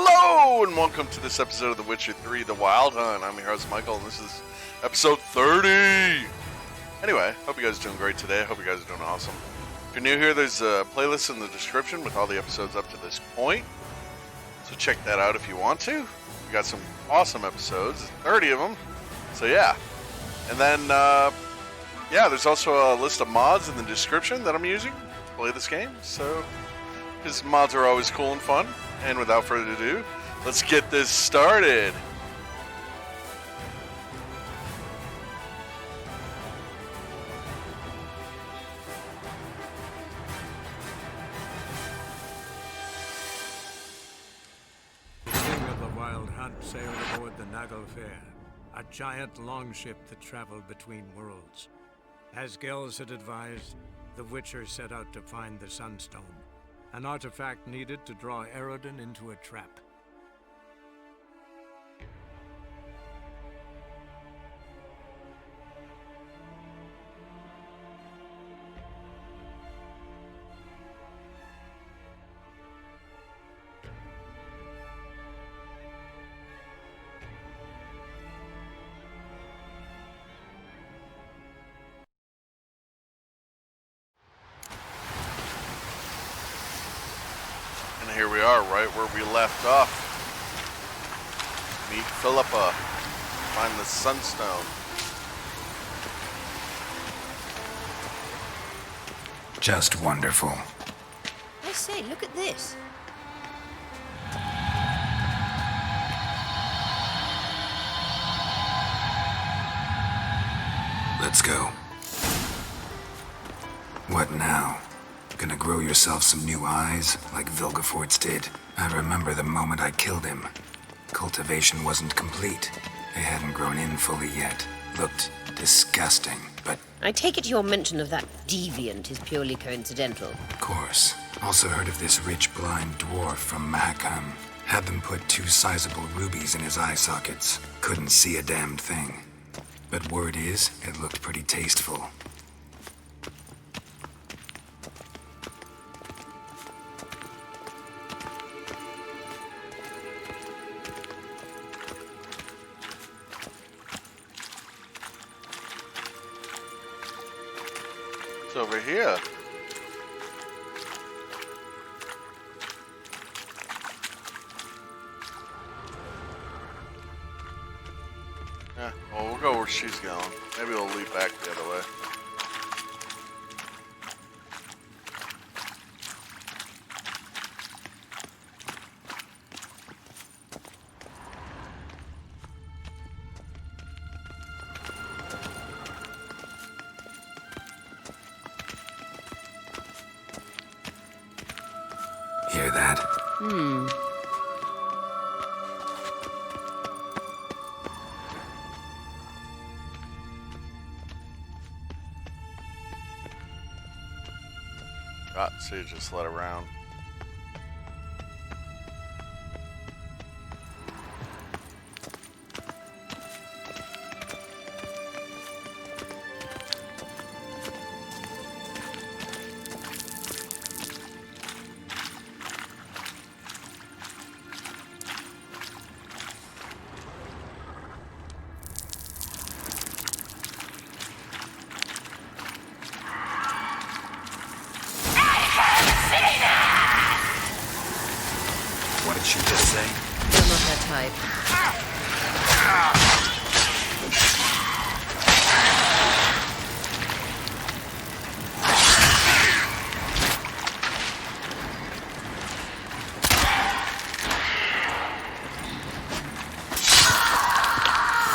Hello, and welcome to this episode of The Witcher 3, The Wild Hunt. I'm your host, Michael, and this is episode 30. Anyway, hope you guys are doing great today. Hope you guys are doing awesome. If you're new here, there's a playlist in the description with all the episodes up to this point. So check that out if you want to. We got some awesome episodes, 30 of them. So yeah. And then, there's also a list of mods in the description that I'm using to play this game. So, because mods are always cool and fun. And without further ado, let's get this started. The king of the Wild Hunt sailed aboard the Naglfar, a giant longship that traveled between worlds. As Gels had advised, the Witcher set out to find the Sunstone, an artifact needed to draw Eredin into a trap. Here we are, right where we left off. Meet Philippa. Find the Sunstone. Just wonderful. I say, look at this. Let's go. What now? Gonna grow yourself some new eyes, like Vilgefortz did? I remember the moment I killed him. Cultivation wasn't complete. They hadn't grown in fully yet. Looked disgusting, but... I take it your mention of that deviant is purely coincidental. Of course. Also heard of this rich blind dwarf from Mahakam. Had them put 2 sizable rubies in his eye sockets. Couldn't see a damned thing. But word is, it looked pretty tasteful. It's over here. Yeah, well, we'll go where she's going. Maybe we'll lead back the other way. Hear that? So you just let around. What did she just say? You're not her type.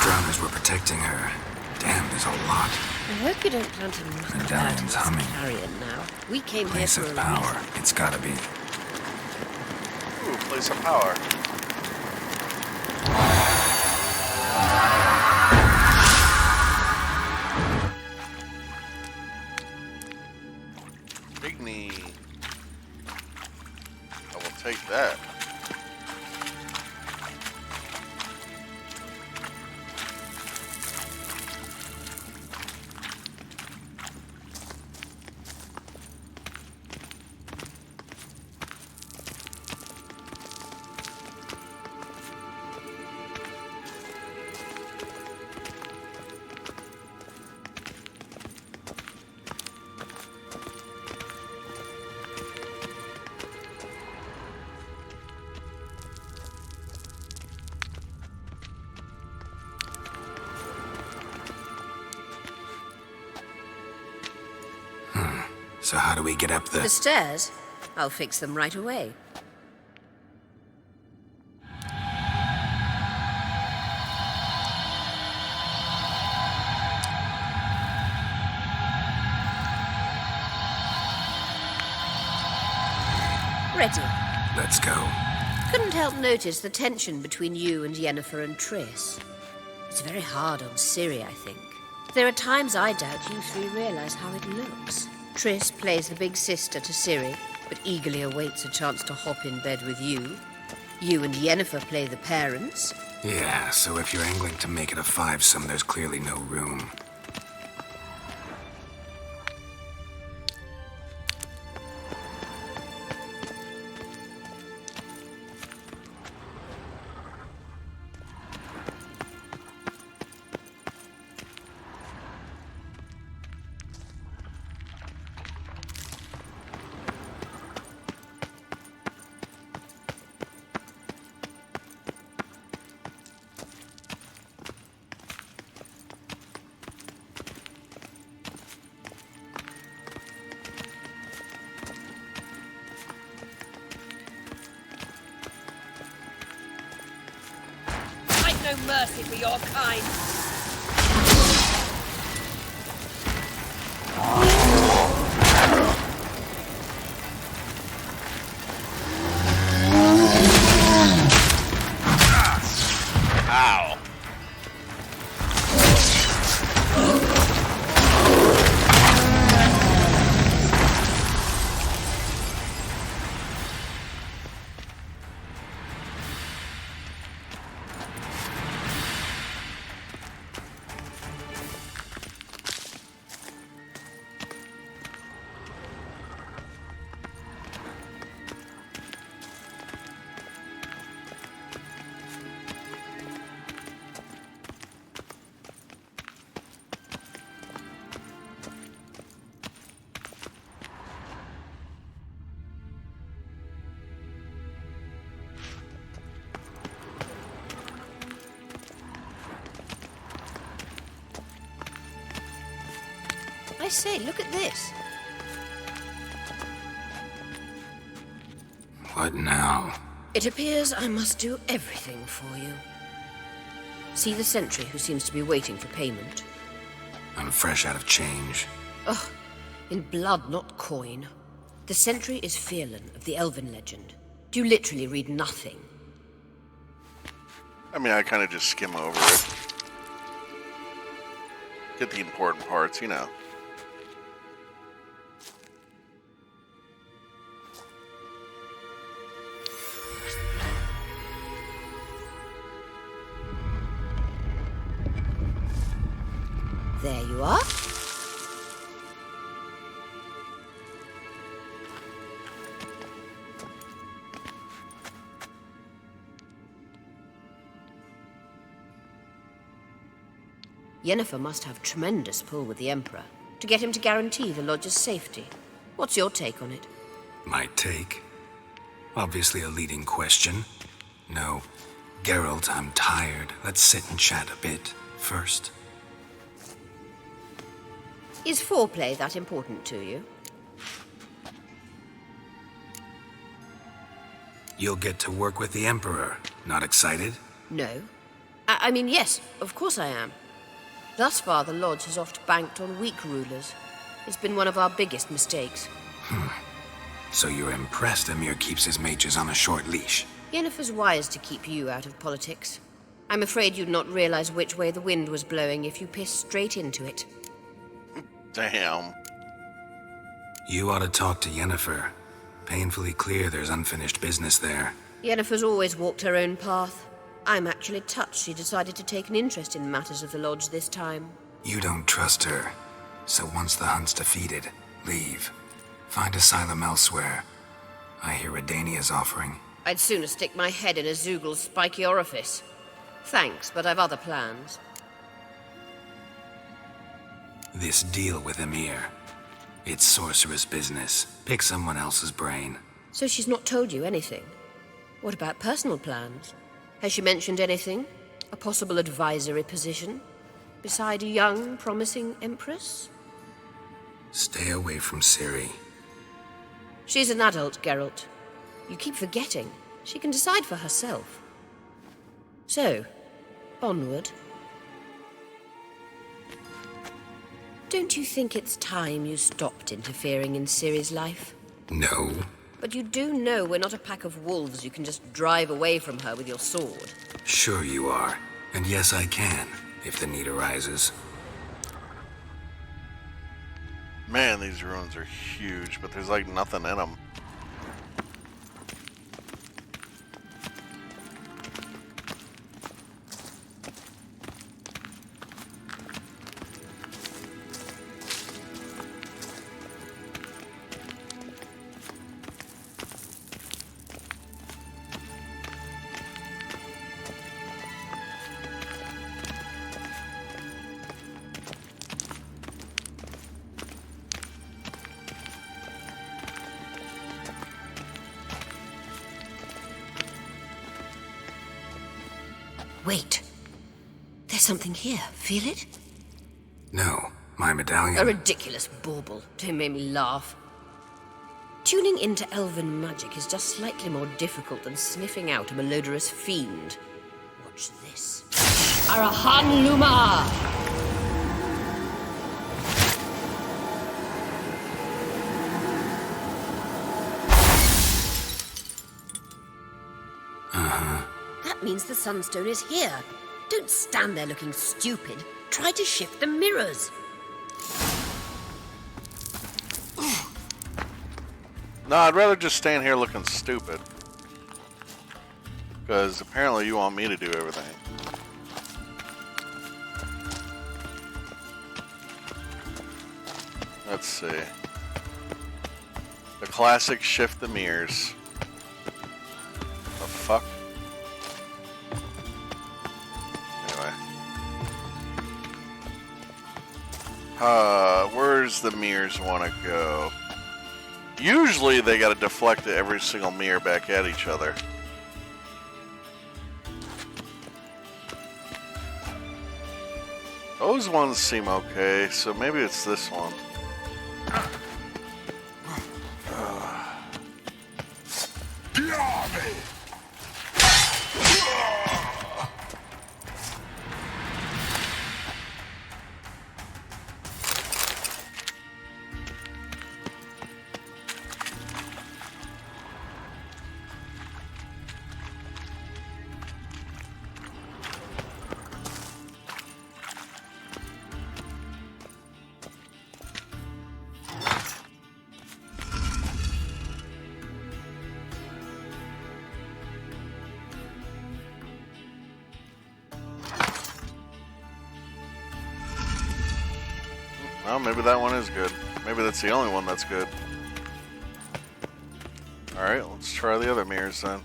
Drowners were protecting her. Damn, there's a lot. I hope you don't plan to knock about Medallion's us humming. carrion now. We came Place here of for a power. reason. It's gotta be. Ooh, place of power. Igni. I will take that. So how do we get up The stairs? I'll fix them right away. Ready. Let's go. Couldn't help notice the tension between you and Yennefer and Triss. It's very hard on Ciri, I think. There are times I doubt you three realize how it looks. Triss plays the big sister to Ciri, but eagerly awaits a chance to hop in bed with you. You and Yennefer play the parents. Yeah, so if you're angling to make it a five-some, there's clearly no room. No mercy for your kind. Ow. I say, look at this. What now? It appears I must do everything for you. See the sentry who seems to be waiting for payment? I'm fresh out of change. Ugh, in blood, not coin. The sentry is Firlan of the Elven legend. Do you literally read nothing? I mean, I kind of just skim over it. Get the important parts, you know. There you are. Yennefer must have tremendous pull with the Emperor to get him to guarantee the Lodge's safety. What's your take on it? My take? Obviously a leading question. No. Geralt, I'm tired. Let's sit and chat a bit first. Is foreplay that important to you? You'll get to work with the Emperor. Not excited? No. I mean, yes, of course I am. Thus far, the Lodge has oft banked on weak rulers. It's been one of our biggest mistakes. So you're impressed Emir keeps his mages on a short leash? Yennefer's wise to keep you out of politics. I'm afraid you'd not realize which way the wind was blowing if you pissed straight into it. Damn. You ought to talk to Yennefer. Painfully clear there's unfinished business there. Yennefer's always walked her own path. I'm actually touched she decided to take an interest in matters of the Lodge this time. You don't trust her. So once the hunt's defeated, leave. Find asylum elsewhere. I hear Redania's offering. I'd sooner stick my head in a Zoogl's spiky orifice. Thanks, but I've other plans. This deal with Emir. It's sorceress business. Pick someone else's brain. So she's not told you anything? What about personal plans? Has she mentioned anything? A possible advisory position? Beside a young, promising empress? Stay away from Ciri. She's an adult, Geralt. You keep forgetting. She can decide for herself. So, onward. Don't you think it's time you stopped interfering in Ciri's life? No. But you do know we're not a pack of wolves you can just drive away from her with your sword. Sure you are. And yes, I can, if the need arises. Man, these ruins are huge, but there's like nothing in them. Wait. There's something here. Feel it? No, my medallion. A ridiculous bauble. Don't make me laugh. Tuning into elven magic is just slightly more difficult than sniffing out a malodorous fiend. Watch this. Arahan Luma! That means the Sunstone is here. Don't stand there looking stupid. Try to shift the mirrors. No, I'd rather just stand here looking stupid. Because apparently you want me to do everything. Let's see. The classic shift the mirrors. The fuck? Anyway. Where's the mirrors want to go? Usually they gotta deflect every single mirror back at each other. Those ones seem okay, so maybe it's this one. Well, maybe that one is good. Maybe that's the only one that's good. Alright, let's try the other mirrors then.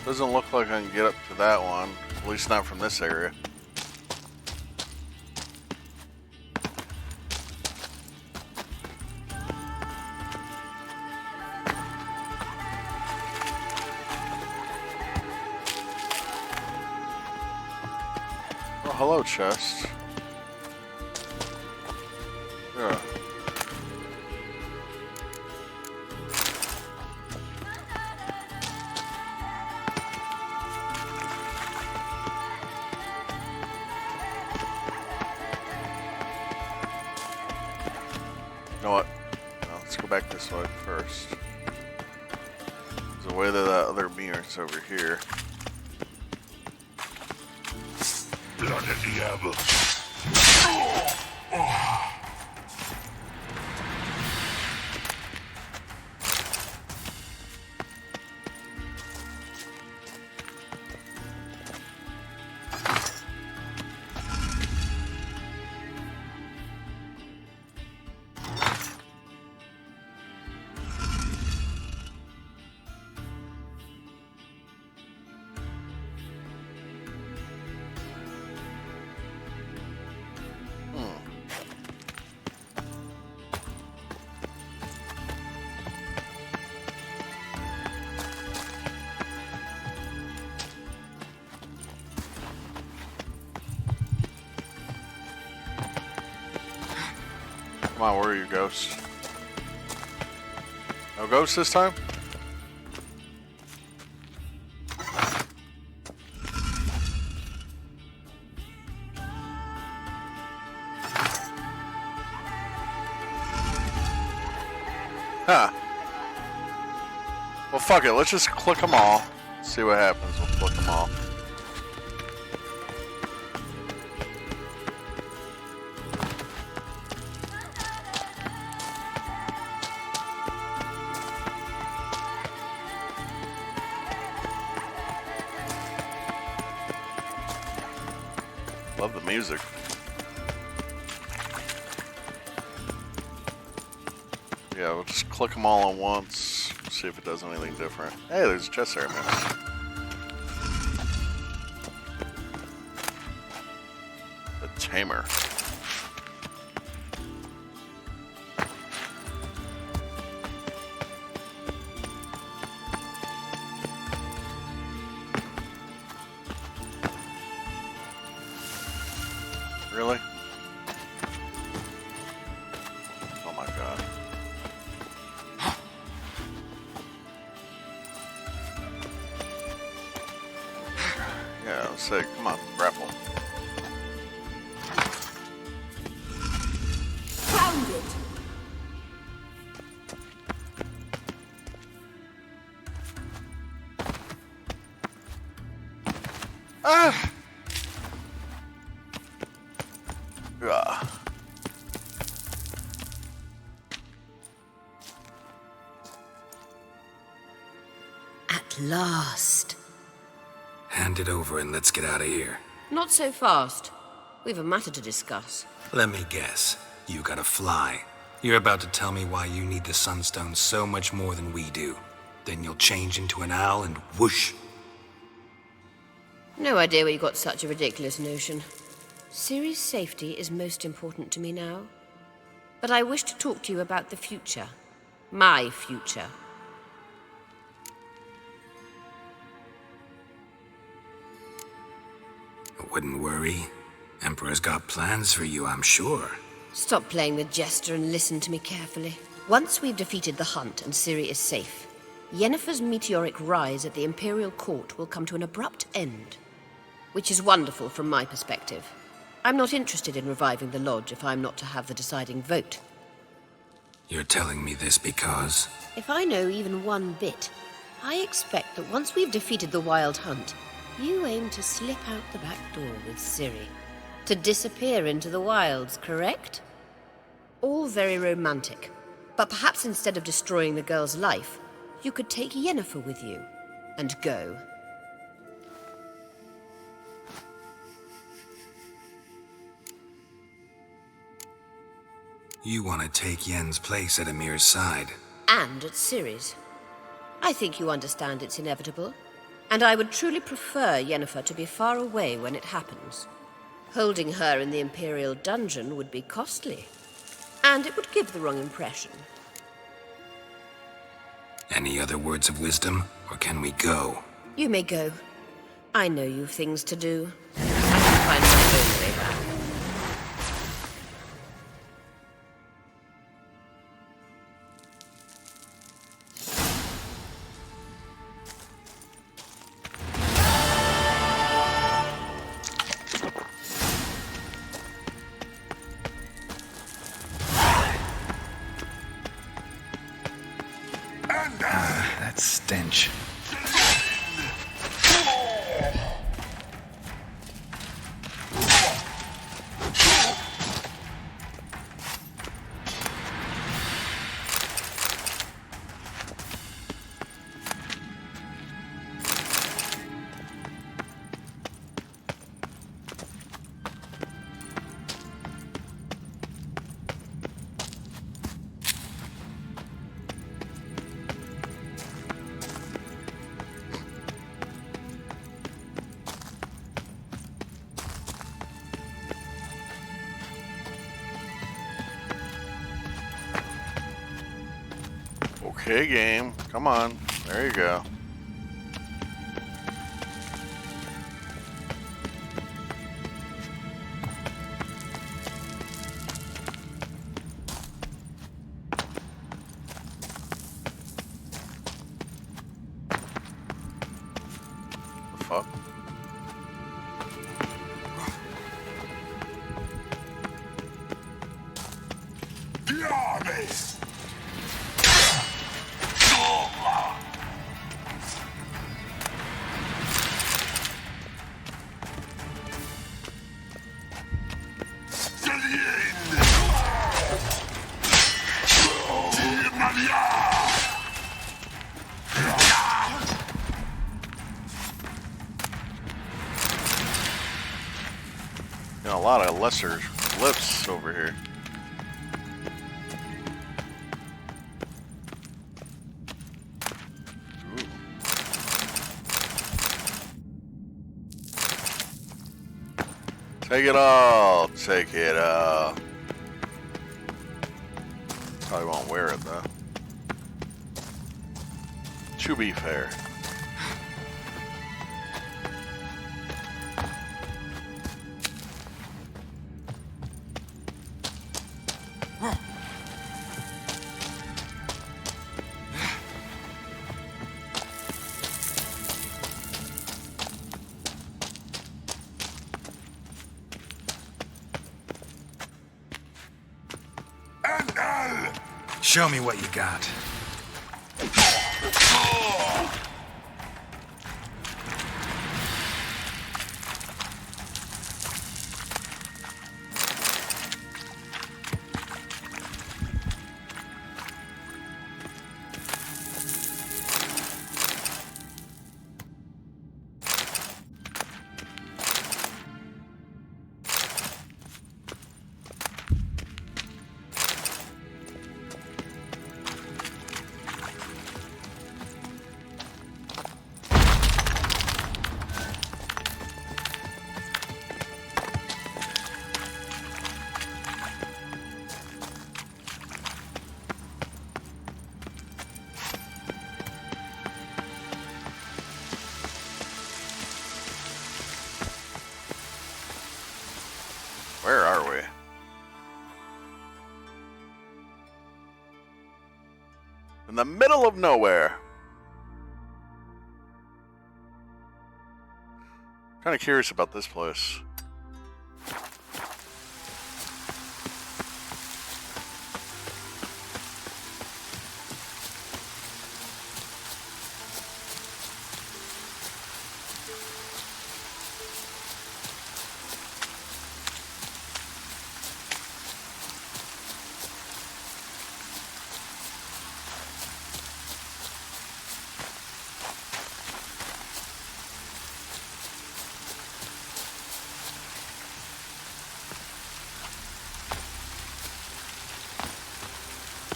Doesn't look like I can get up to that one. At least not from this area. Oh, hello, chest. Yeah. You know what? No, let's go back this way first. There's a way to that other mirror's over here. Blood of Diablo. Come on, where are you, ghost? No ghost this time? Huh. Well, fuck it. Let's just click them all. See what happens. We'll click them all. Love the music. Yeah, we'll just click them all at once. See if it does anything different. Hey, there's a chest there, man. The Tamer. Really? Oh my god. Yeah, let's say, come on, grapple. Found it! Ah! Ugh. At last. Hand it over and let's get out of here. Not so fast. We've a matter to discuss. Let me guess. You gotta fly. You're about to tell me why you need the Sunstone so much more than we do. Then you'll change into an owl and whoosh. No idea where you got such a ridiculous notion. Ciri's safety is most important to me now. But I wish to talk to you about the future. My future. Wouldn't worry. Emperor's got plans for you, I'm sure. Stop playing the jester and listen to me carefully. Once we've defeated the hunt and Ciri is safe, Yennefer's meteoric rise at the Imperial Court will come to an abrupt end. Which is wonderful from my perspective. I'm not interested in reviving the Lodge if I'm not to have the deciding vote. You're telling me this because... If I know even one bit, I expect that once we've defeated the Wild Hunt, you aim to slip out the back door with Ciri. To disappear into the wilds, correct? All very romantic. But perhaps instead of destroying the girl's life, you could take Yennefer with you and go. You want to take Yen's place at Amir's side. And at Ciri's. I think you understand it's inevitable. And I would truly prefer Yennefer to be far away when it happens. Holding her in the Imperial dungeon would be costly. And it would give the wrong impression. Any other words of wisdom, or can we go? You may go. I know you've things to do. I can find my own way back. That stench. Okay, game. Come on. There you go. fuck? The army! To the end! You know, a lot of lesser lifts over here. Ooh. Take it all. Take it all. Probably won't wear it though. To be fair. Show me what you got. Where are we? In the middle of nowhere. Kind of curious about this place.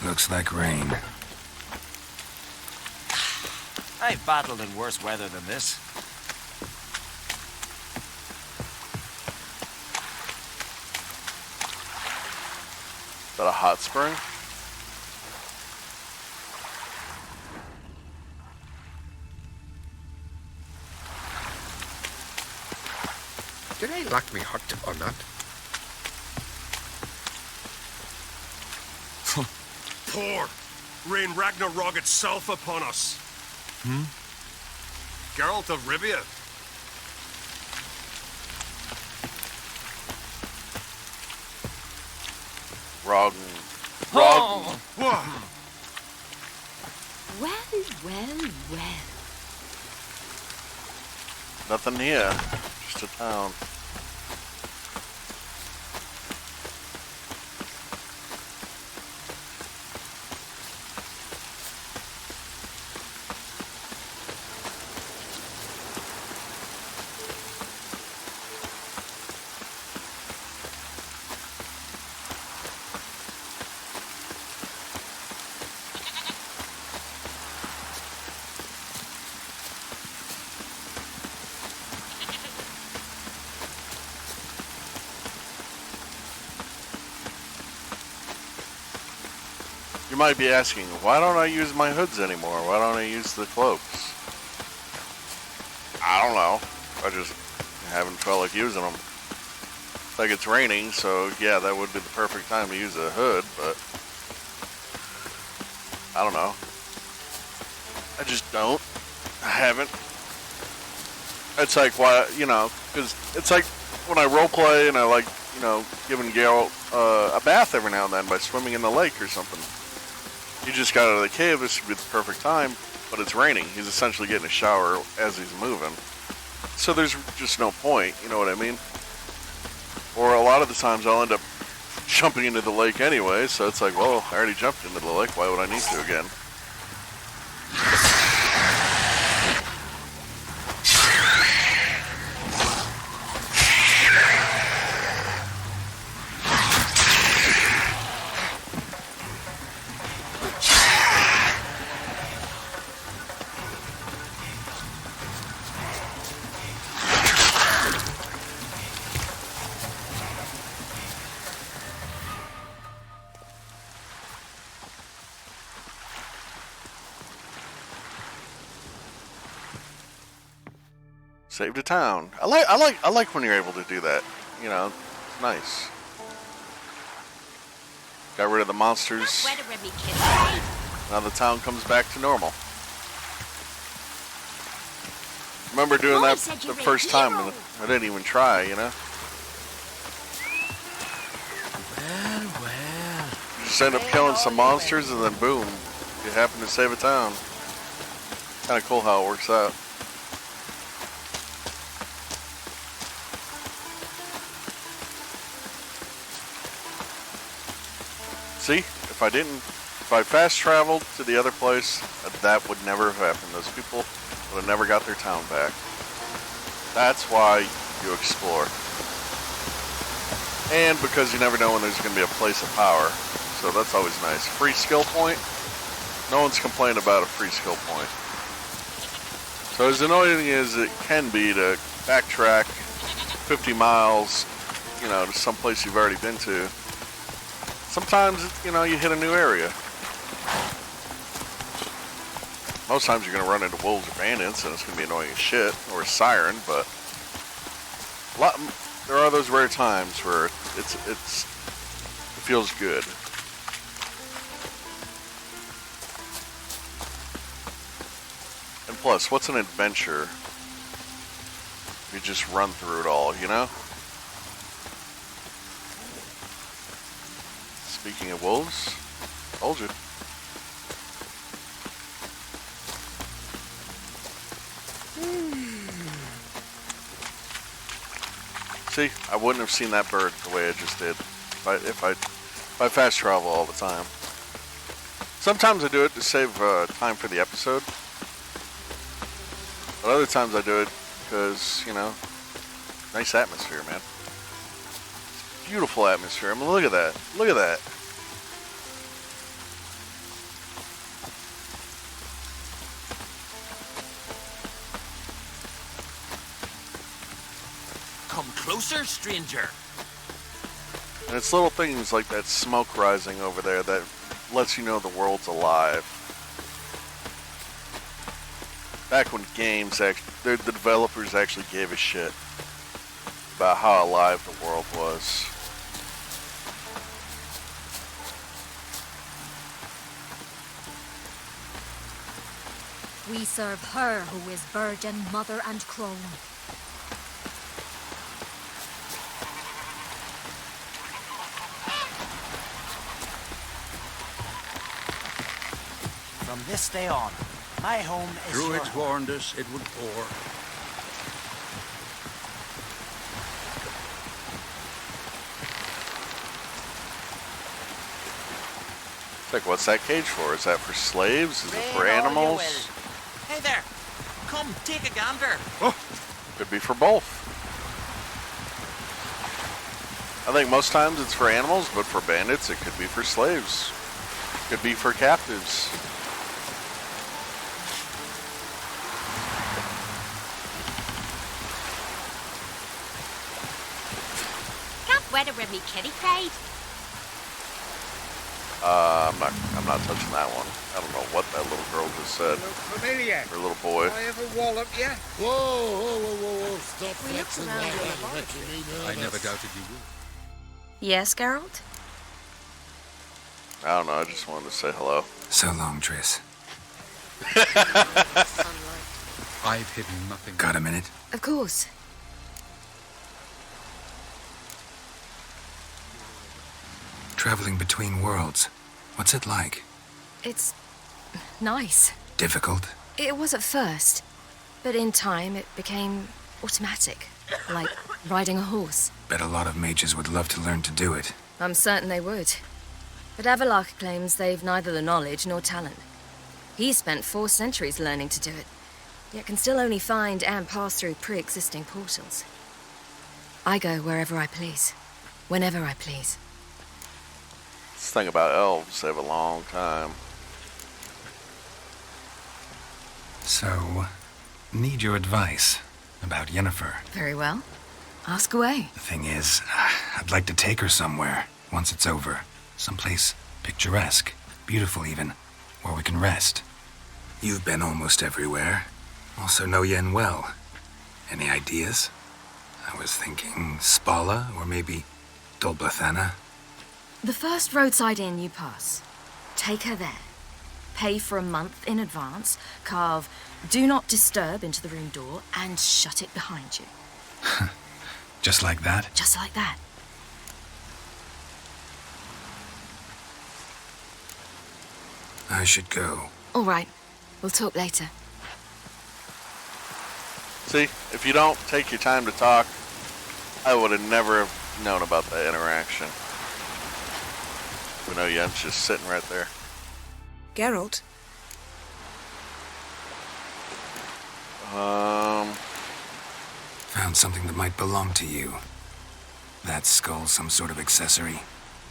Looks like rain. I've battled in worse weather than this. Is that a hot spring? Did I lock me hot or not? Pour! Rain Ragnarok itself upon us! Geralt of Rivia? Roggen. Whoa! Well, well, well. Nothing here. Just a town. You might be asking, why don't I use my hoods anymore? Why don't I use the cloaks? I don't know. I just haven't felt like using them. Like it's raining, so yeah, that would be the perfect time to use a hood, but I don't know. I just don't. I haven't. it's like, why, you know, because it's like when I roleplay and I like, you know, giving Geralt a bath every now and then by swimming in the lake or something. He just got out of the cave, this would be the perfect time, but it's raining. He's essentially getting a shower as he's moving. So there's just no point, you know what I mean? Or a lot of the times I'll end up jumping into the lake anyway, so it's like, well, I already jumped into the lake, why would I need to again? Save the town. I like when you're able to do that. You know, it's nice. Got rid of the monsters. Now the town comes back to normal. Remember doing that the first time and I didn't even try, you know? Well. You just end up killing some monsters and then boom, you happen to save a town. Kind of cool how it works out. See, if I fast traveled to the other place, that would never have happened. Those people would have never got their town back. That's why you explore. And because you never know when there's going to be a place of power. So that's always nice. Free skill point. No one's complaining about a free skill point. So as annoying as it can be to backtrack 50 miles, you know, to some place you've already been to, sometimes, you know, you hit a new area. Most times you're going to run into wolves or bandits, and it's going to be annoying as shit, or a siren, but there are those rare times where it feels good. And plus, what's an adventure if you just run through it all, you know? Speaking of wolves, told you. See, I wouldn't have seen that bird the way I just did if I fast travel all the time. Sometimes I do it to save time for the episode, but other times I do it because, you know, nice atmosphere, man. Beautiful atmosphere. I mean, look at that. Look at that. Come closer, stranger. And it's little things like that smoke rising over there that lets you know the world's alive. Back when games, the developers actually gave a shit about how alive the world was. We serve her who is virgin, mother, and crone. From this day on, my home is your Druids home. warned us it would pour. It's like, what's that cage for? Is that for slaves? Is it for Rain all you animals? will. Hey there, come take a gander. Oh, could be for both. I think most times it's for animals, but for bandits it could be for slaves. Could be for captives. Can't weather with me kitty pride. I'm not touching that one. I don't know what that little girl just said. Familiar. Or little boy. I ever wallop you? Whoa. Stop We looked flexing around like the that. laboratory. Making me I nervous. never doubted you would. Yes, Geralt? I don't know, I just wanted to say hello. So long, Triss. Sunlight. I've hidden nothing. Got a minute? Of course. Traveling between worlds. What's it like? It's nice. Difficult? It was at first, but in time it became automatic, like riding a horse. Bet a lot of mages would love to learn to do it. I'm certain they would. But Avalok claims they've neither the knowledge nor talent. He spent 4 centuries learning to do it, yet can still only find and pass through pre-existing portals. I go wherever I please, whenever I please. This thing about elves, they have a long time. So, need your advice about Yennefer. Very well. Ask away. The thing is, I'd like to take her somewhere, once it's over. Someplace picturesque, beautiful even, where we can rest. You've been almost everywhere. Also know Yen well. Any ideas? I was thinking Spala, or maybe Dolblathana. The first roadside inn you pass. Take her there. Pay for a month in advance, carve "Do Not Disturb" into the room door, and shut it behind you. Just like that? Just like that. I should go. All right. We'll talk later. See, if you don't take your time to talk, I would have never have known about that interaction. We know Yen's just sitting right there. Geralt? Found something that might belong to you. That skull some sort of accessory?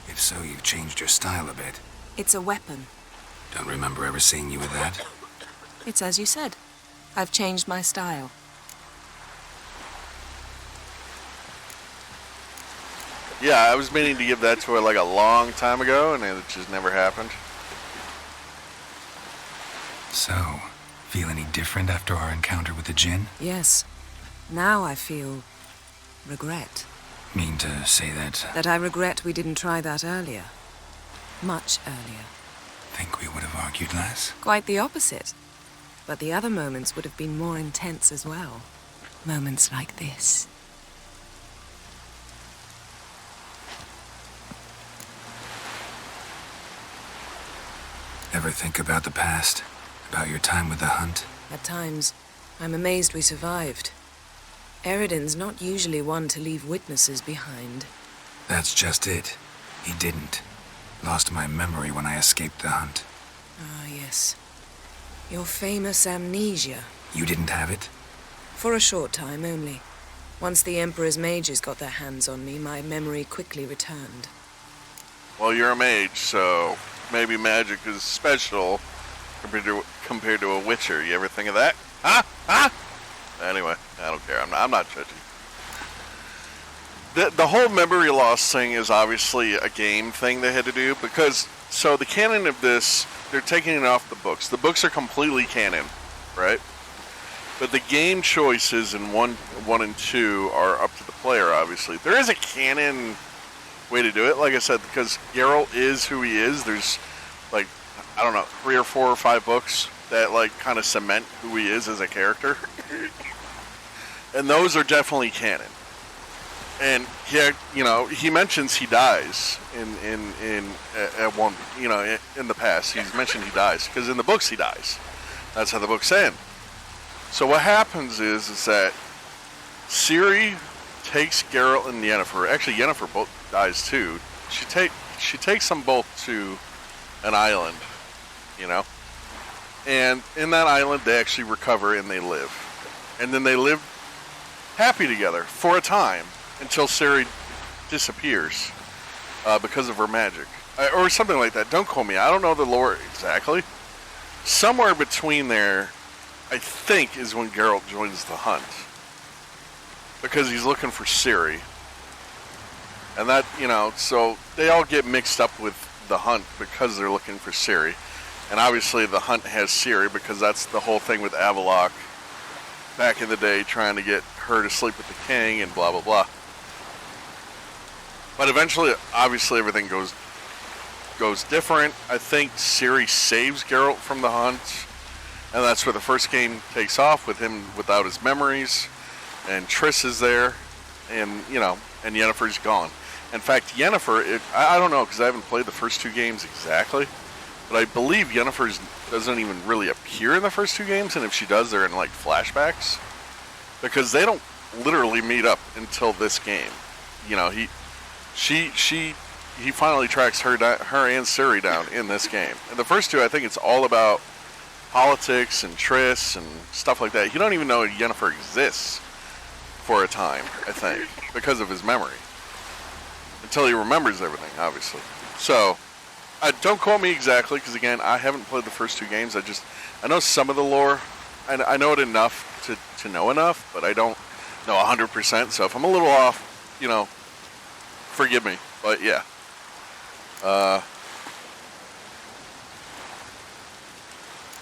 If so, you've changed your style a bit. It's a weapon. Don't remember ever seeing you with that. It's as you said. I've changed my style. Yeah, I was meaning to give that to her like a long time ago, and it just never happened. So, feel any different after our encounter with the Djinn? Yes. Now I feel regret. Mean to say that... That I regret we didn't try that earlier. Much earlier. Think we would have argued less? Quite the opposite. But the other moments would have been more intense as well. Moments like this. Ever think about the past? About your time with the hunt? At times, I'm amazed we survived. Eridan's not usually one to leave witnesses behind. That's just it. He didn't. Lost my memory when I escaped the hunt. Ah, yes. Your famous amnesia. You didn't have it? For a short time only. Once the Emperor's mages got their hands on me, my memory quickly returned. Well, you're a mage, so maybe magic is special compared to a witcher. You ever think of that? Huh? Huh? Anyway, I don't care. I'm not judging. The whole memory loss thing is obviously a game thing they had to do, because, so the canon of this, they're taking it off the books. The books are completely canon, right? But the game choices in 1 and 2 are up to the player, obviously. There is a canon way to do it, like I said, because Geralt is who he is. There's, like, I don't know, 3 or 4 or 5 books that, like, kind of cement who he is as a character. And those are definitely canon. And he mentions he dies at one, in the past. He's mentioned he dies because in the books he dies. That's how the books end. So what happens is that Ciri takes Geralt and Yennefer. Actually, Yennefer both dies too. She takes them both to an island, and in that island they actually recover and they live, and then they live happy together for a time. Until Ciri disappears because of her magic. Or something like that. Don't quote me. I don't know the lore exactly. Somewhere between there, I think, is when Geralt joins the hunt. Because he's looking for Ciri. And that, so they all get mixed up with the hunt because they're looking for Ciri. And obviously the hunt has Ciri because that's the whole thing with Avalok back in the day, trying to get her to sleep with the king and blah, blah, blah. But eventually, obviously, everything goes different. I think Ciri saves Geralt from the hunt. And that's where the first game takes off, with him without his memories, and Triss is there, and, you know, and Yennefer's gone. In fact, Yennefer, I don't know, because I haven't played the first 2 games exactly, but I believe Yennefer doesn't even really appear in the first 2 games, and if she does, they're in, like, flashbacks, because they don't literally meet up until this game. You know, he finally tracks her and Ciri down in this game. In the first 2, I think it's all about politics and Triss and stuff like that. You don't even know Yennefer exists for a time, I think, because of his memory. Until he remembers everything, obviously. So, don't quote me exactly, because again, I haven't played the first 2 games. I know some of the lore. I know it enough to know enough, but I don't know 100%. So if I'm a little off, you know, forgive me. But yeah.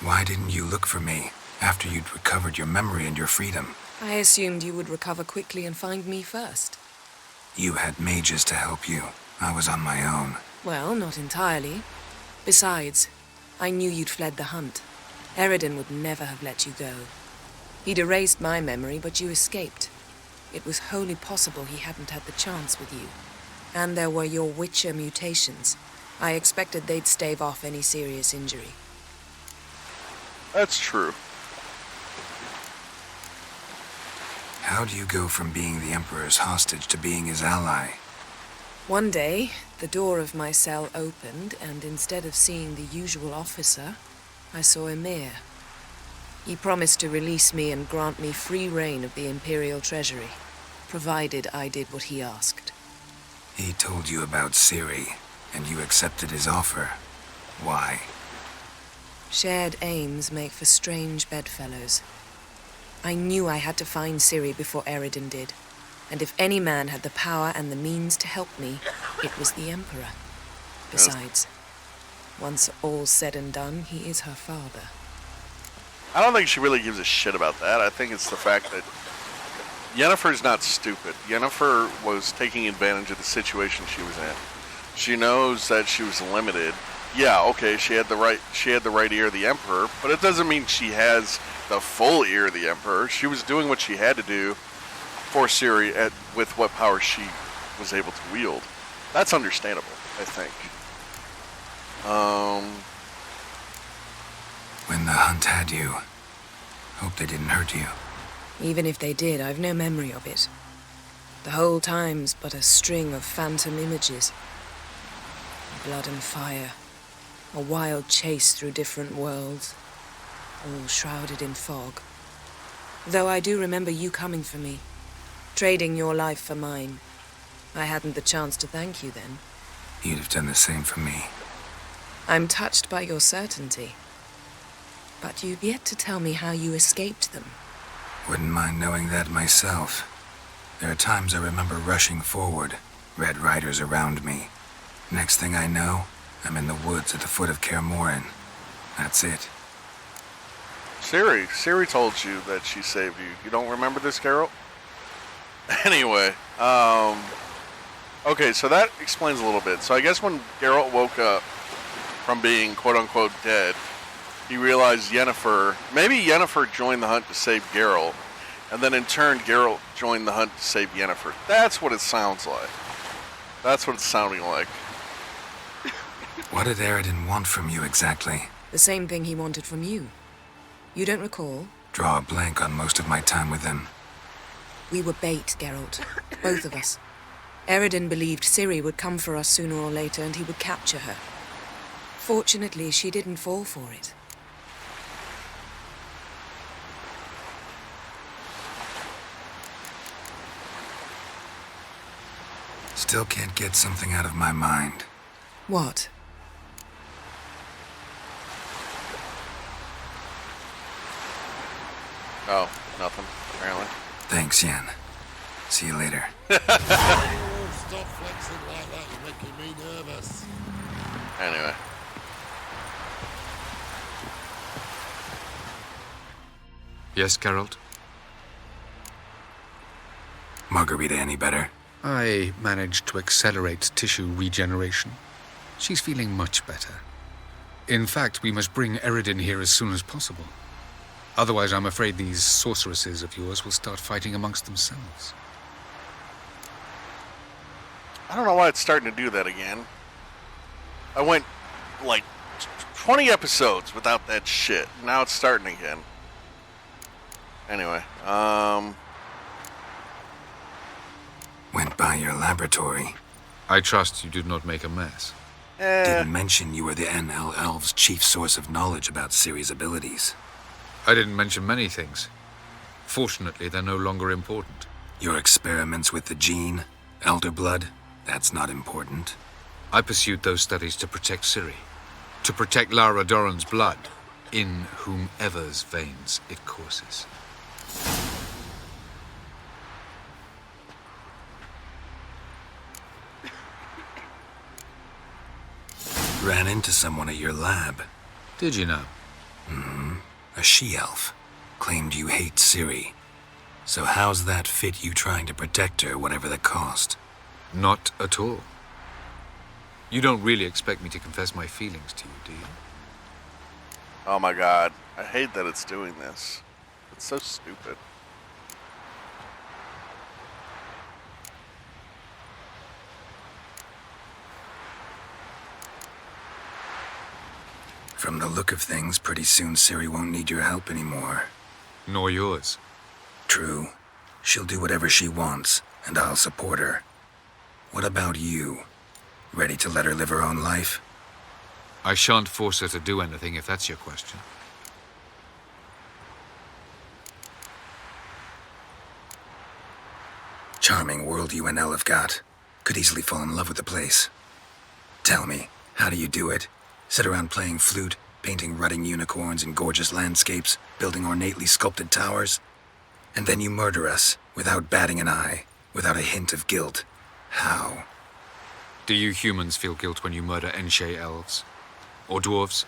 Why didn't you look for me after you'd recovered your memory and your freedom? I assumed you would recover quickly and find me first. You had mages to help you. I was on my own. Well, not entirely. Besides, I knew you'd fled the hunt. Eredin would never have let you go. He'd erased my memory, but you escaped. It was wholly possible he hadn't had the chance with you. And there were your Witcher mutations. I expected they'd stave off any serious injury. That's true. How do you go from being the Emperor's hostage to being his ally? One day, the door of my cell opened, and instead of seeing the usual officer, I saw Emir. He promised to release me and grant me free reign of the Imperial Treasury, provided I did what he asked. He told you about Ciri, and you accepted his offer. Why? Shared aims make for strange bedfellows. I knew I had to find Ciri before Eredin did, and if any man had the power and the means to help me, it was the Emperor. Besides, once all's said and done, he is her father. I don't think she really gives a shit about that. I think it's the fact that Yennefer's not stupid. Yennefer was taking advantage of the situation she was in. She knows that she was limited. Yeah, okay, she had the right ear of the Emperor, but it doesn't mean she has the full ear of the Emperor. She was doing what she had to do for Ciri with what power she was able to wield. That's understandable, I think. When the hunt had you, hope they didn't hurt you. Even if they did, I've no memory of it. The whole time's but a string of phantom images. Blood and fire. A wild chase through different worlds. All shrouded in fog. Though I do remember you coming for me. Trading your life for mine. I hadn't the chance to thank you then. You'd have done the same for me. I'm touched by your certainty. But you've yet to tell me how you escaped them. Wouldn't mind knowing that myself. There are times I remember rushing forward, Red Riders around me. Next thing I know, I'm in the woods at the foot of Kaer Morhen. That's it. Ciri told you that she saved you. You don't remember this, Geralt? Anyway, okay, so that explains a little bit. So I guess when Geralt woke up from being quote-unquote dead, he realized maybe Yennefer joined the hunt to save Geralt, and then in turn Geralt joined the hunt to save Yennefer. That's what it sounds like. That's what it's sounding like. What did Eredin want from you exactly? The same thing he wanted from you. You don't recall? Draw a blank on most of my time with him. We were bait, Geralt. Both of us. Eredin believed Ciri would come for us sooner or later and he would capture her. Fortunately, she didn't fall for it. Still can't get something out of my mind. What? Oh, nothing, apparently. Thanks, Yen. See you later. Oh, stop flexing like that. You're making me nervous. Anyway. Yes, Geralt? Margarita any better? I managed to accelerate tissue regeneration. She's feeling much better. In fact, we must bring Eredin here as soon as possible. Otherwise, I'm afraid these sorceresses of yours will start fighting amongst themselves. I don't know why it's starting to do that again. I went, like, 20 episodes without that shit. Now it's starting again. Anyway, Went by your laboratory. I trust you did not make a mess. Didn't mention you were the NL Elves' chief source of knowledge about Ciri's abilities. I didn't mention many things. Fortunately, they're no longer important. Your experiments with the gene, Elder Blood, that's not important. I pursued those studies to protect Ciri. To protect Lara Doran's blood, in whomever's veins it courses. Ran into someone at your lab. Did you know? A she-elf. Claimed you hate Ciri. So how's that fit you trying to protect her, whatever the cost? Not at all. You don't really expect me to confess my feelings to you, do you? oh my god. I hate that it's doing this. It's so stupid. From the look of things, pretty soon Ciri won't need your help anymore. Nor yours. True. She'll do whatever she wants, and I'll support her. What about you? Ready to let her live her own life? I shan't force her to do anything if that's your question. Charming world you and Elle have got. Could easily fall in love with the place. Tell me, how do you do it? Sit around playing flute, painting rutting unicorns in gorgeous landscapes, building ornately sculpted towers? And then you murder us, without batting an eye, without a hint of guilt. How? Do you humans feel guilt when you murder Enshe elves? Or dwarves?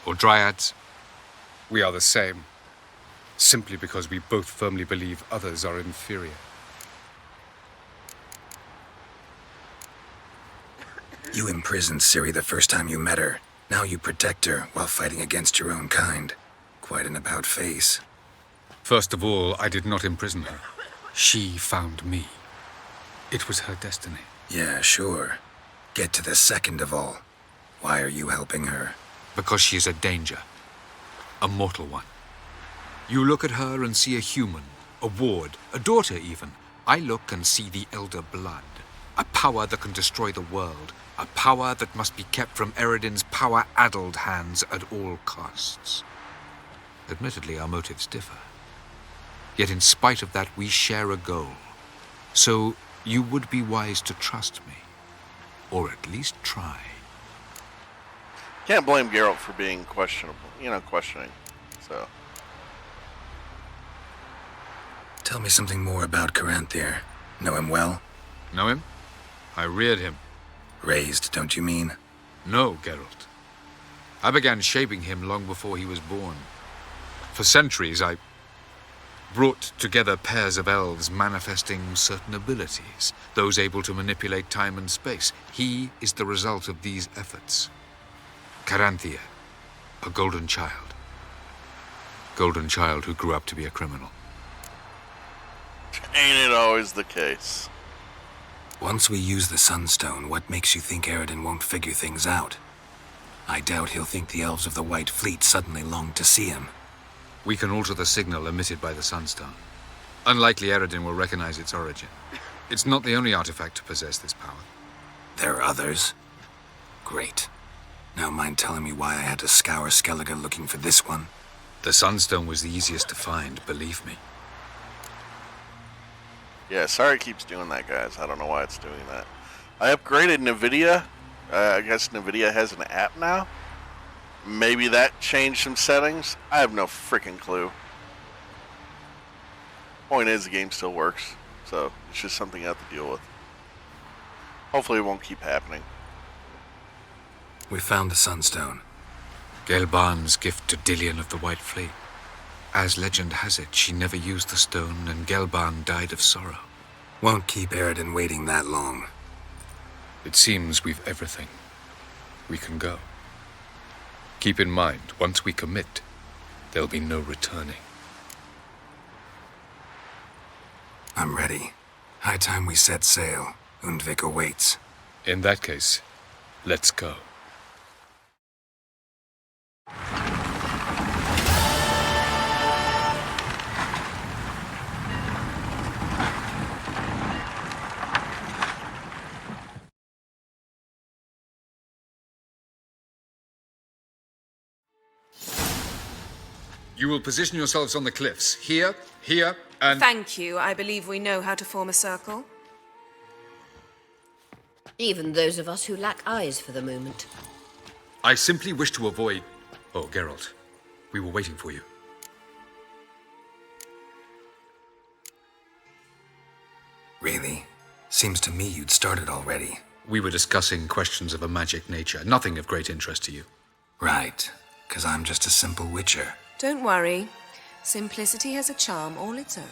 Or dryads? We are the same. Simply because we both firmly believe others are inferior. You imprisoned Ciri the first time you met her. Now you protect her while fighting against your own kind. Quite an about-face. First of all, I did not imprison her. She found me. It was her destiny. Yeah, sure. Get to the second of all. Why are you helping her? Because she is a danger. A mortal one. You look at her and see a human, a ward, a daughter even. I look and see the Elder Blood. A power that can destroy the world. A power that must be kept from Eredin's power-addled hands at all costs. Admittedly, our motives differ. Yet in spite of that, we share a goal. So you would be wise to trust me. Or at least try. Can't blame Geralt for being questionable. Questioning. So. Tell me something more about Caranthir. Know him well? Know him? I reared him. Raised, don't you mean? No, Geralt. I began shaping him long before he was born. For centuries, I brought together pairs of elves manifesting certain abilities, those able to manipulate time and space. He is the result of these efforts. Caranthir, a golden child. Golden child who grew up to be a criminal. Ain't it always the case? Once we use the Sunstone, what makes you think Eredin won't figure things out? I doubt he'll think the elves of the White Fleet suddenly long to see him. We can alter the signal emitted by the Sunstone. Unlikely Eredin will recognize its origin. It's not the only artifact to possess this power. There are others? Great. Now mind telling me why I had to scour Skellige looking for this one? The Sunstone was the easiest to find, believe me. Yeah, sorry it keeps doing that, guys. I don't know why it's doing that. I upgraded NVIDIA. I guess NVIDIA has an app now. Maybe that changed some settings. I have no freaking clue. Point is, the game still works. So, it's just something I have to deal with. Hopefully it won't keep happening. We found the Sunstone. Gelban's gift to Dillion of the White Fleet. As legend has it, she never used the stone, and Gelban died of sorrow. Won't keep Eredin waiting that long. It seems we've everything. We can go. Keep in mind, once we commit, There'll be no returning. I'm ready. High time we set sail. Undvik awaits. In that case, let's go. You will position yourselves on the cliffs. Here, here, and... Thank you. I believe we know how to form a circle. Even those of us who lack eyes for the moment. I simply wish to avoid... Oh, Geralt. We were waiting for you. Really? Seems to me you'd started already. We were discussing questions of a magic nature. Nothing of great interest to you. Right. 'Cause I'm just a simple witcher. Don't worry. Simplicity has a charm all its own.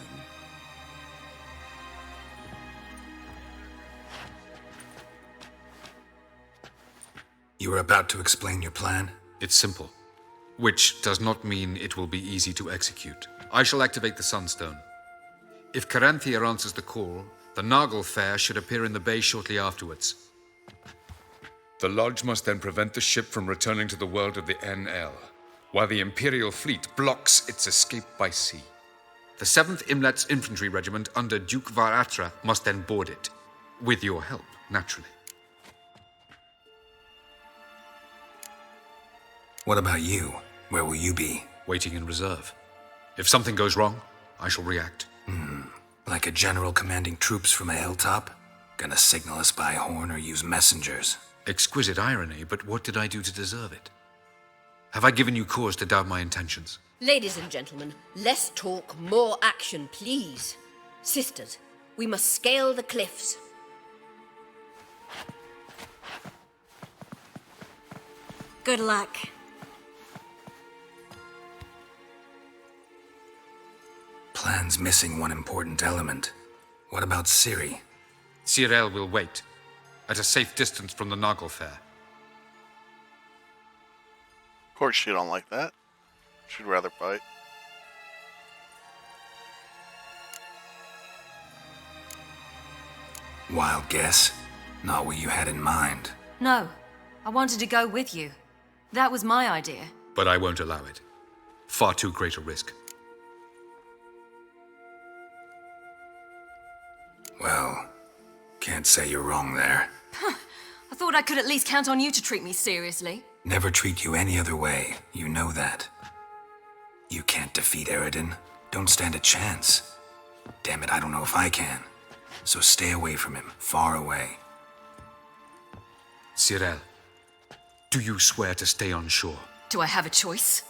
You were about to explain your plan? It's simple. Which does not mean it will be easy to execute. I shall activate the Sunstone. If Caranthia answers the call, the Nagel Fair should appear in the bay shortly afterwards. The Lodge must then prevent the ship from returning to the world of the NL, while the Imperial fleet blocks its escape by sea. The 7th Imlet's Infantry Regiment under Duke Varatra must then board it. With your help, naturally. What about you? Where will you be? Waiting in reserve. If something goes wrong, I shall react. Like a general commanding troops from a hilltop? Gonna signal us by horn or use messengers? Exquisite irony, but what did I do to deserve it? Have I given you cause to doubt my intentions? Ladies and gentlemen, less talk, more action, please. Sisters, we must scale the cliffs. Good luck. Plan's missing one important element. What about Ciri? Cyril will wait, at a safe distance from the Nagel Fair. Of course she don't like that. She'd rather fight. Wild guess? Not what you had in mind. No, I wanted to go with you. That was my idea. But I won't allow it. Far too great a risk. Well, can't say you're wrong there. I thought I could at least count on you to treat me seriously. Never treat you any other way. You know that. You can't defeat Eredin. Don't stand a chance. Damn it, I don't know if I can. So stay away from him. Far away. Cyril, do you swear to stay on shore? Do I have a choice?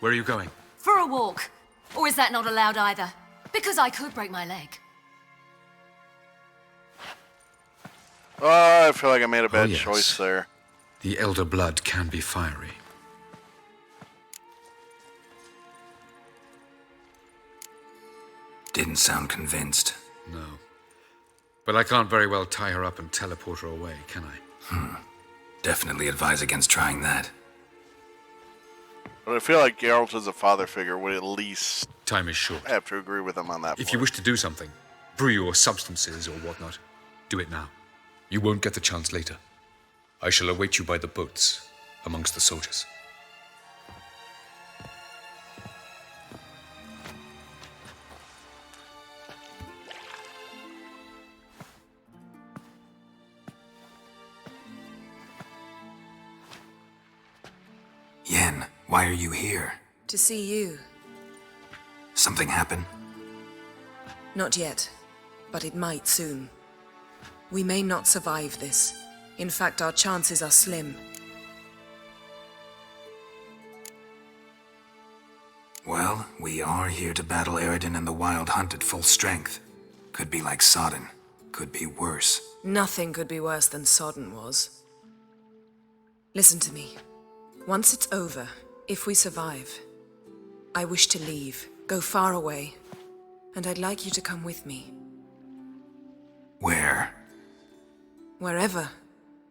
Where are you going? For a walk. Or is that not allowed either? Because I could break my leg. Oh, I feel like I made a bad yes. choice there. The elder blood can be fiery. Didn't sound convinced. No. But I can't very well tie her up and teleport her away, can I? Definitely advise against trying that. But I feel like Geralt as a father figure would at least Time is short. have to agree with him on that If part. you wish to do something, brew your substances or whatnot, do it now. You won't get the chance later. I shall await you by the boats, amongst the soldiers. Yen, why are you here? To see you. Something happen? Not yet, but it might soon. We may not survive this. In fact, our chances are slim. Well, we are here to battle Eredin and the Wild Hunt at full strength. Could be like Sodden. Could be worse. Nothing could be worse than Sodden was. Listen to me. Once it's over, if we survive, I wish to leave, go far away, and I'd like you to come with me. Where? Wherever.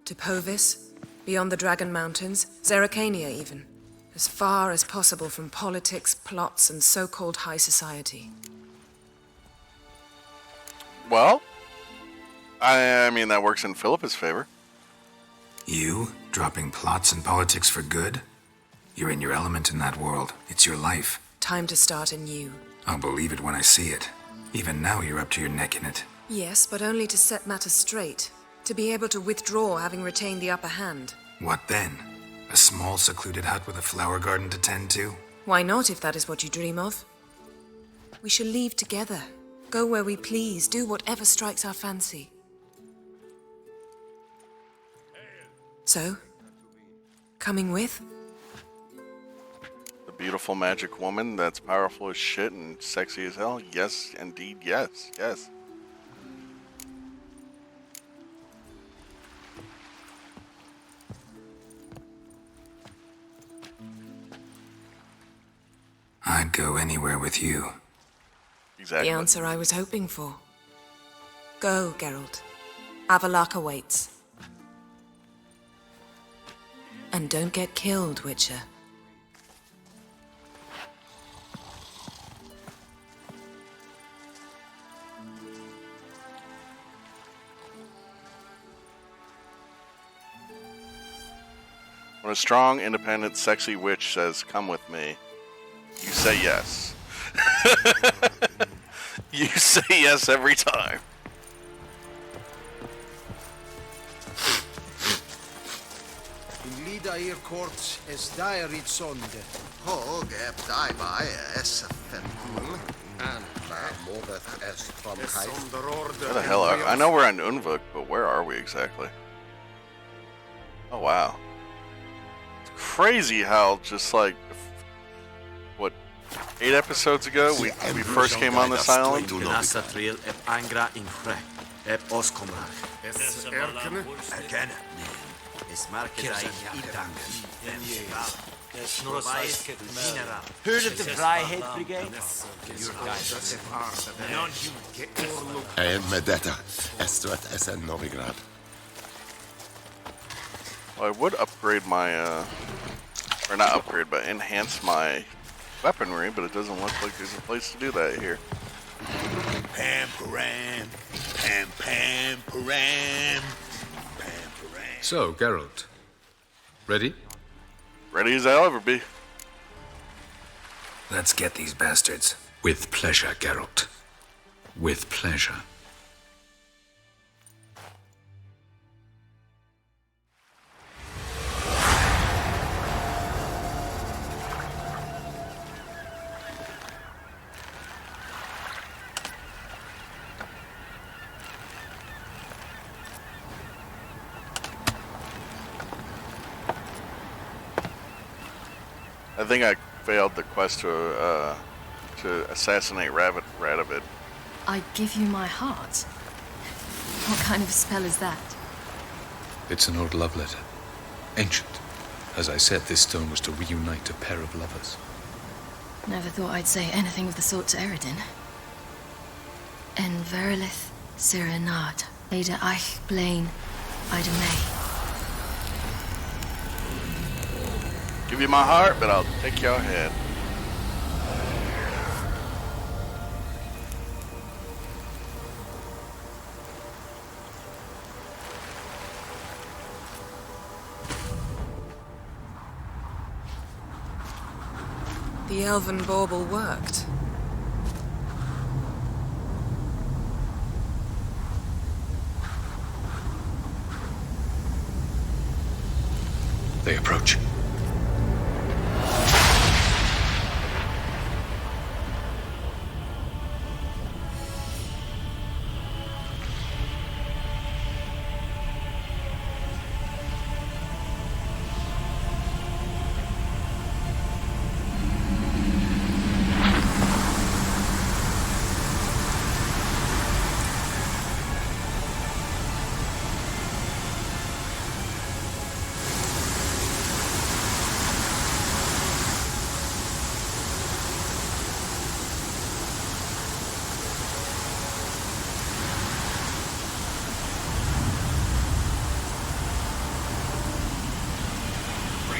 To Povis, beyond the Dragon Mountains, Zeracania even. As far as possible from politics, plots, and so-called high society. Well, I mean, that works in Philippa's favor. You? Dropping plots and politics for good? You're in your element in that world. It's your life. Time to start anew. I'll believe it when I see it. Even now you're up to your neck in it. Yes, but only to set matters straight. To be able to withdraw having retained the upper hand. What then? A small secluded hut with a flower garden to tend to? Why not, if that is what you dream of? We shall leave together. Go where we please, do whatever strikes our fancy. So, coming with? The beautiful magic woman that's powerful as shit and sexy as hell? Yes, indeed, yes, yes. I'd go anywhere with you. Exactly. The answer I was hoping for. Go, Geralt. Avalok awaits. And don't get killed, Witcher. When a strong, independent, sexy witch says, "Come with me," you say yes. You say yes every time. In Lidair courts es diarit sonde. Hog eb daibai es femul, and la moveth es from Where the hell are I know we're on Unvuk, but where are we exactly? Oh wow. It's crazy how just like, what, 8 episodes ago we first came on this island? Heard of the Vryheid Brigade? En Medetta, Estret es en Novigrad. Well, I would upgrade my, or not upgrade, but enhance my weaponry, but it doesn't look like there's a place to do that here. Pam-param, pam-pam-param, pam-param. So, Geralt, ready? Ready as I'll ever be. Let's get these bastards. With pleasure, Geralt. With pleasure. I think I failed the quest to assassinate Radovid. I give you my heart? What kind of spell is that? It's an old love letter. Ancient. As I said, this stone was to reunite a pair of lovers. Never thought I'd say anything of the sort to Eredin. En verilith Sirenad, Ada Eich Blaine, Ida May. Give you my heart, but I'll take your head. The elven bauble worked. They approach.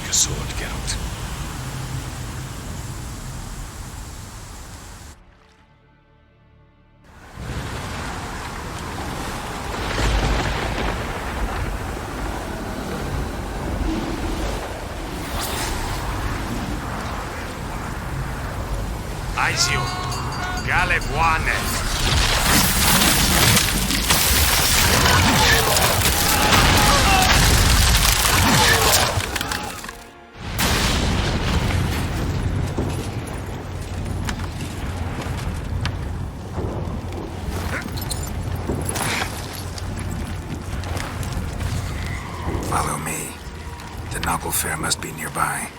your sword, Geralt. Aizio, Galebuane. Follow me. The noble fair must be nearby.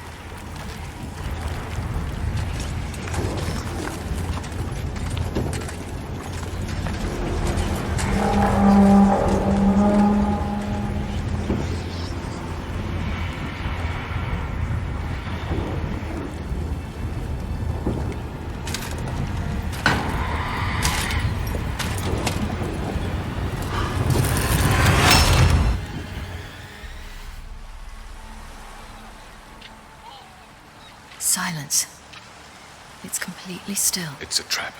Silence. It's completely still. It's a trap.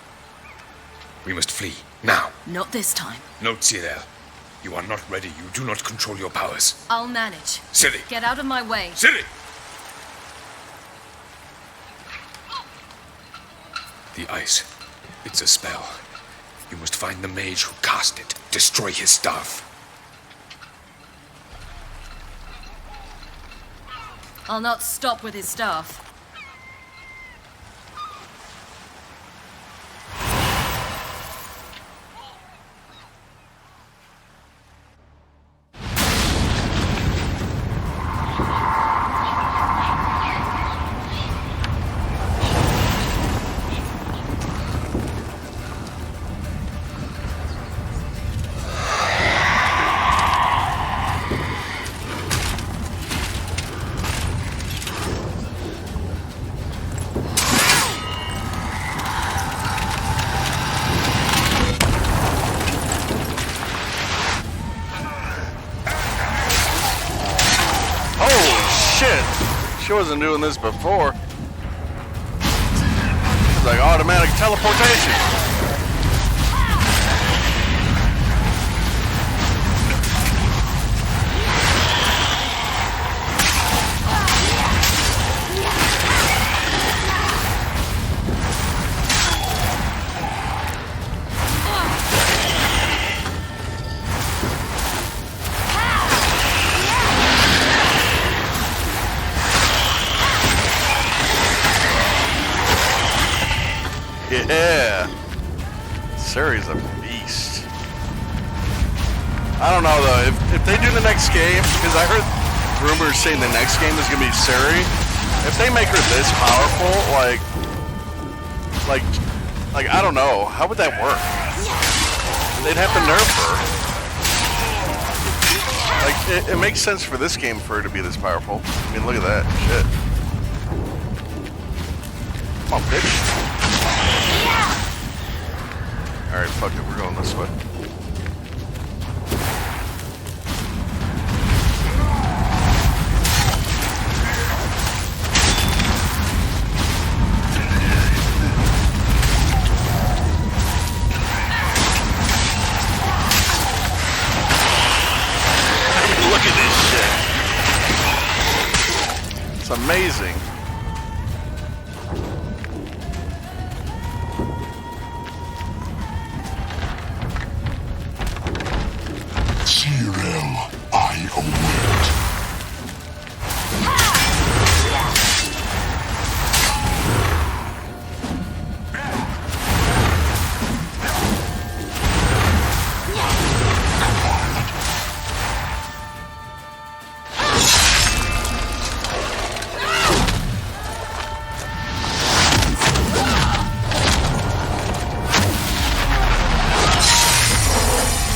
We must flee, now. Not this time. No, Cyril. You are not ready. You do not control your powers. I'll manage. Ciri! Get out of my way. Ciri! The ice. It's a spell. You must find the mage who cast it. Destroy his staff. I'll not stop with his staff. She wasn't doing this before. It's like automatic teleportation. Yeah, Ciri's a beast. I don't know though, if they do the next game, because I heard rumors saying the next game is gonna be Ciri. If they make her this powerful, like I don't know, how would that work? They'd have to nerf her. Like it makes sense for this game for her to be this powerful. I mean, look at that shit. Come on, bitch. Alright, fuck it, we're going this way. Look at this shit. It's amazing.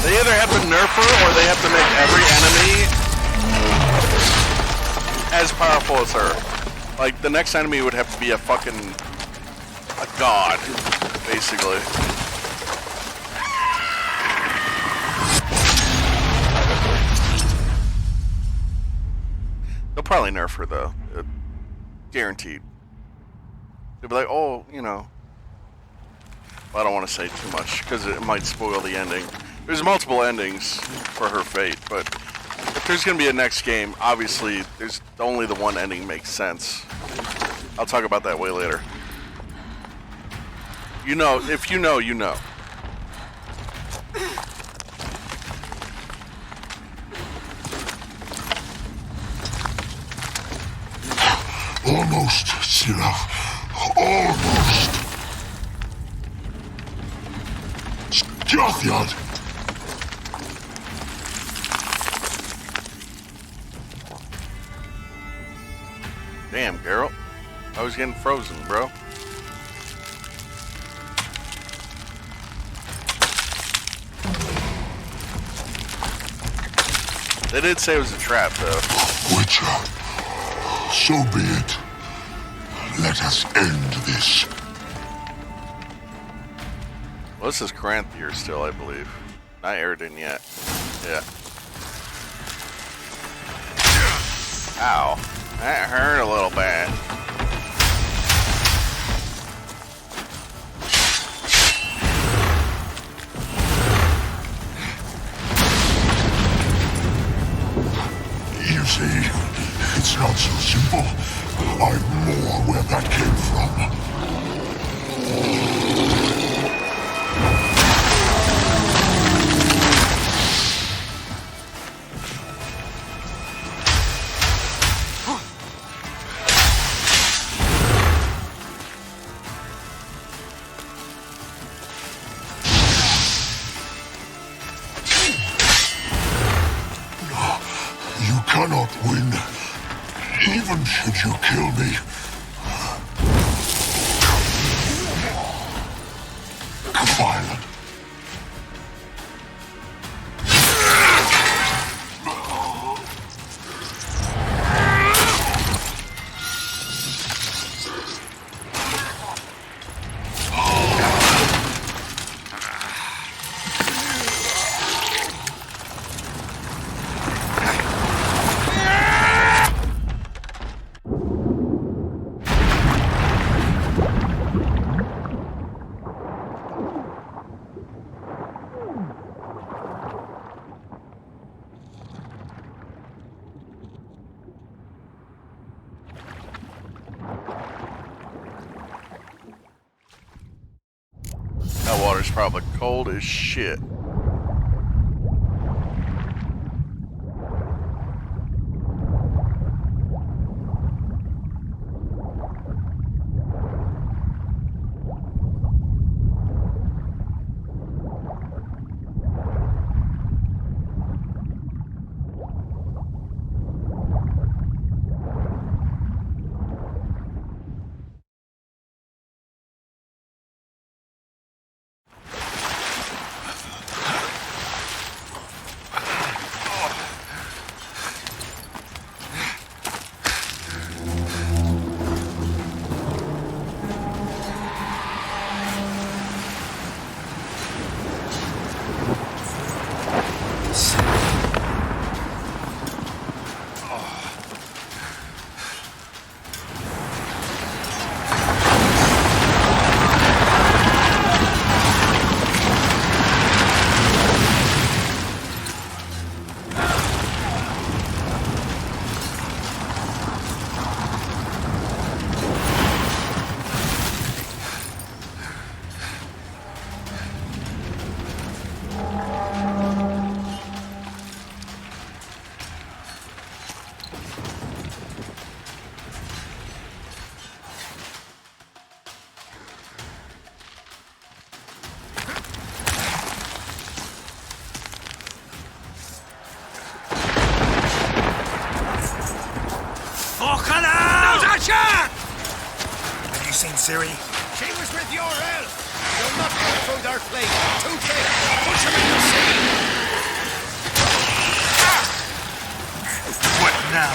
They either have to nerf her or they have to make every enemy as powerful as her. Like, the next enemy would have to be a god, basically. They'll probably nerf her, though. Guaranteed. They'll be like, oh, you know. Well, I don't want to say too much because it might spoil the ending. There's multiple endings for her fate, but if there's going to be a next game, obviously there's only the one ending makes sense. I'll talk about that way later. You know, if you know, you know. Almost, Sirach. Almost. Jothyard. Damn, Geralt. I was getting frozen, bro. They did say it was a trap, though. Witcher, so be it. Let us end this. Well, this is Caranthier still, I believe. Not Eridan yet. Yeah. Ow. That hurt a little bit. You see, it's not so simple. I'm more where that came from. You cannot win, even should you kill me. Violent. That water's probably cold as shit. Have you seen Ciri? She was with your elf. You'll not go through their fleet. Too big. Push him in the sea. What now?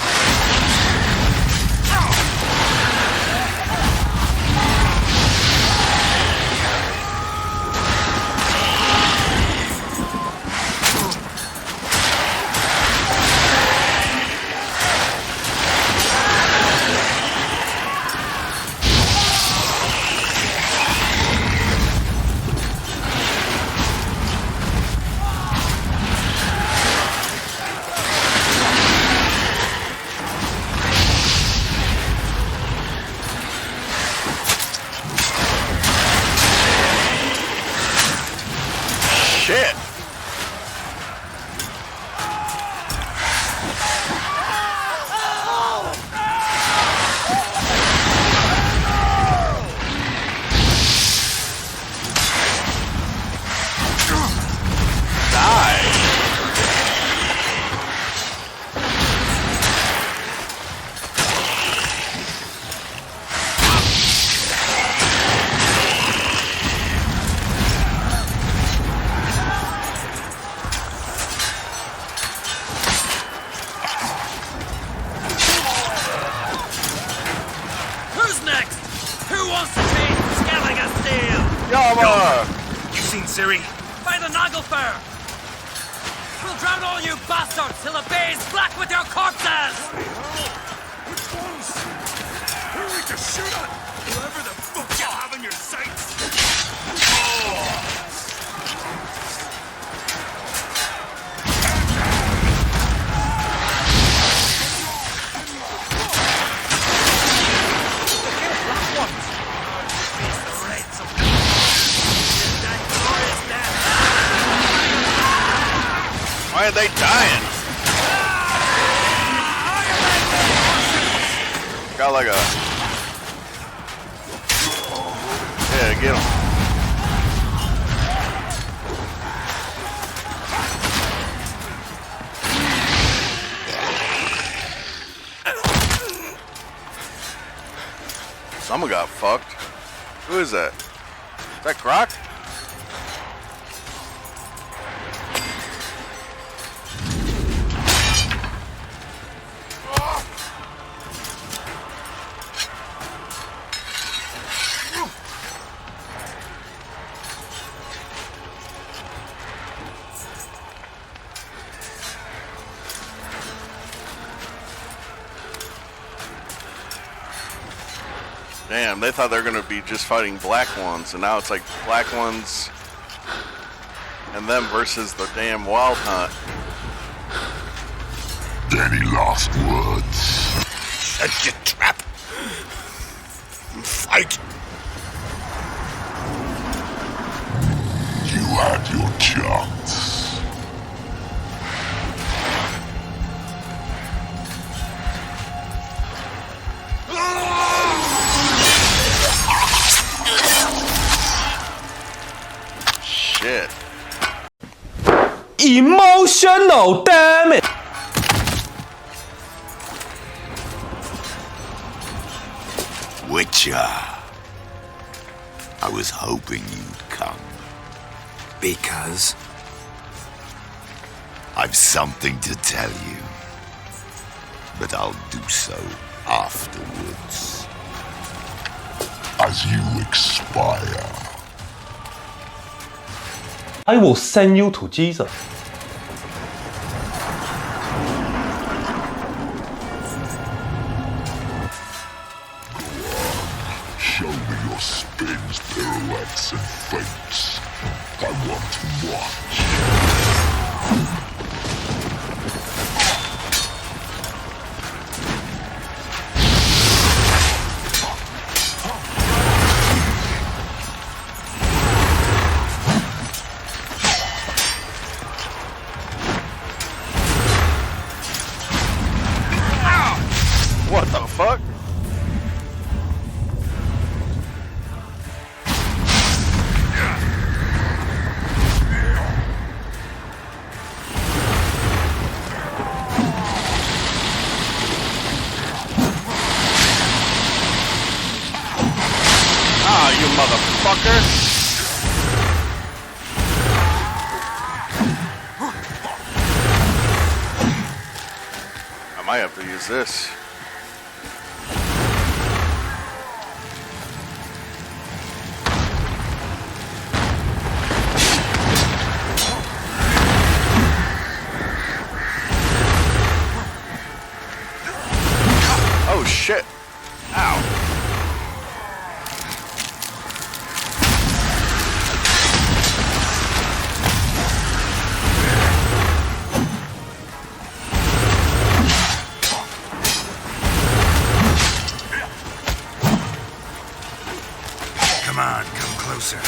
Ciri? By the Nagelfare! We'll drown all you bastards till the bay's black with your corpses! Which ones? Who are we to shoot at? Whoever the fuck you have in your sights! Why are they dying? Got like a... Yeah, get him. Someone got fucked. Who is that? Is that Croc? Damn, they thought they were gonna be just fighting black ones, and now it's like black ones and them versus the damn wild hunt. Any last words? Shut your trap. Fight. You had your chance. Shit. Emotional damage. Witcher. I was hoping you'd come. Because? I've something to tell you. But I'll do so afterwards. As you expire. I will send you to Jesus. Show me your spins, pirouettes, and feints. I want to watch. What the fuck? Ah, you motherfucker! I might have to use this. Oh shit! Ow! Come on, come closer.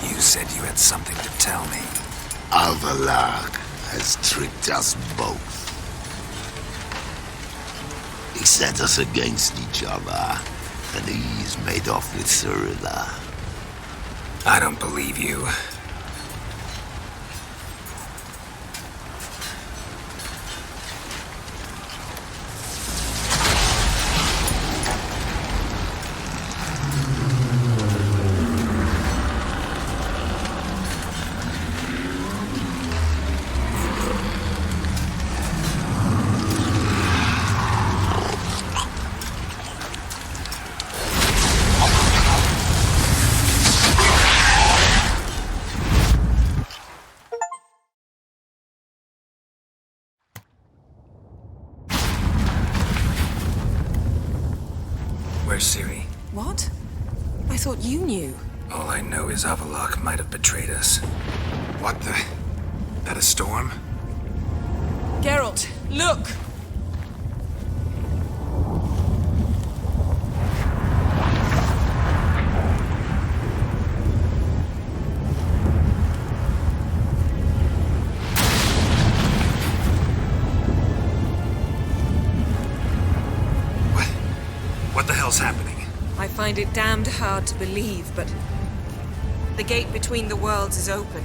You said you had something to tell me. Avallac'h has tricked us both. He set us against each other, and he's made off with Cyrilla. I don't believe you. Where's Ciri? What? I thought you knew. All I know is Avallac'h might have betrayed us. What the? That a storm? Geralt, look! What the hell's happening? I find it damned hard to believe, but the gate between the worlds is open.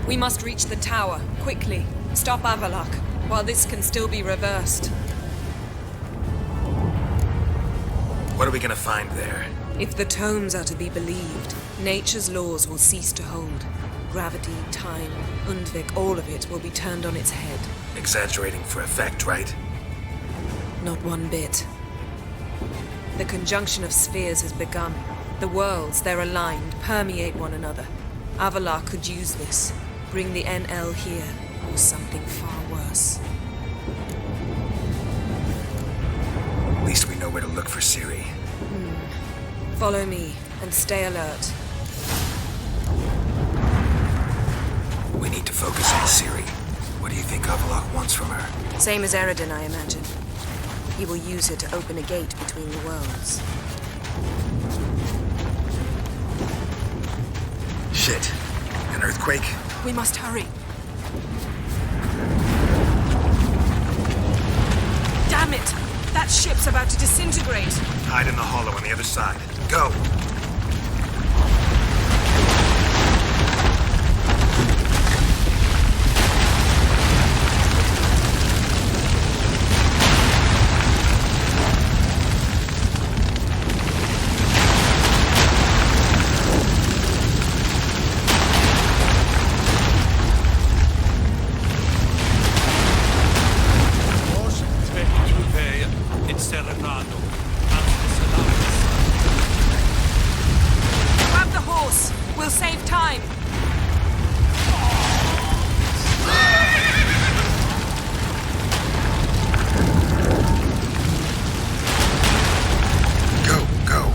We must reach the tower, quickly. Stop Avallac'h, while this can still be reversed. What are we gonna find there? If the tomes are to be believed, nature's laws will cease to hold. Gravity, time, Undvik, all of it will be turned on its head. Exaggerating for effect, right? Not one bit. The conjunction of spheres has begun. The worlds, they're aligned, permeate one another. Avallac'h could use this. Bring the NL here, or something far worse. At least we know where to look for Ciri. Follow me, and stay alert. We need to focus on Ciri. What do you think Avallac'h wants from her? Same as Eredin, I imagine. He will use her to open a gate between the worlds. Shit. An earthquake? We must hurry. Damn it! That ship's about to disintegrate! Hide in the hollow on the other side. Go! Grab the horse! We'll save time! Go, go!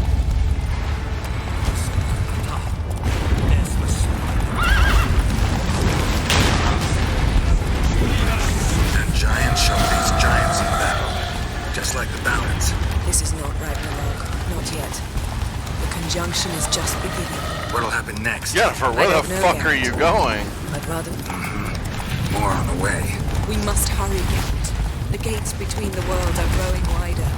And giants show these giants in battle. Just like the balance. This is not Ragnarok. Not yet. The conjunction is just beginning. What'll happen next? Jennifer, where the fuck are you going? I'd rather... More on the way. We must hurry, Geralt. The gates between the worlds are growing wider.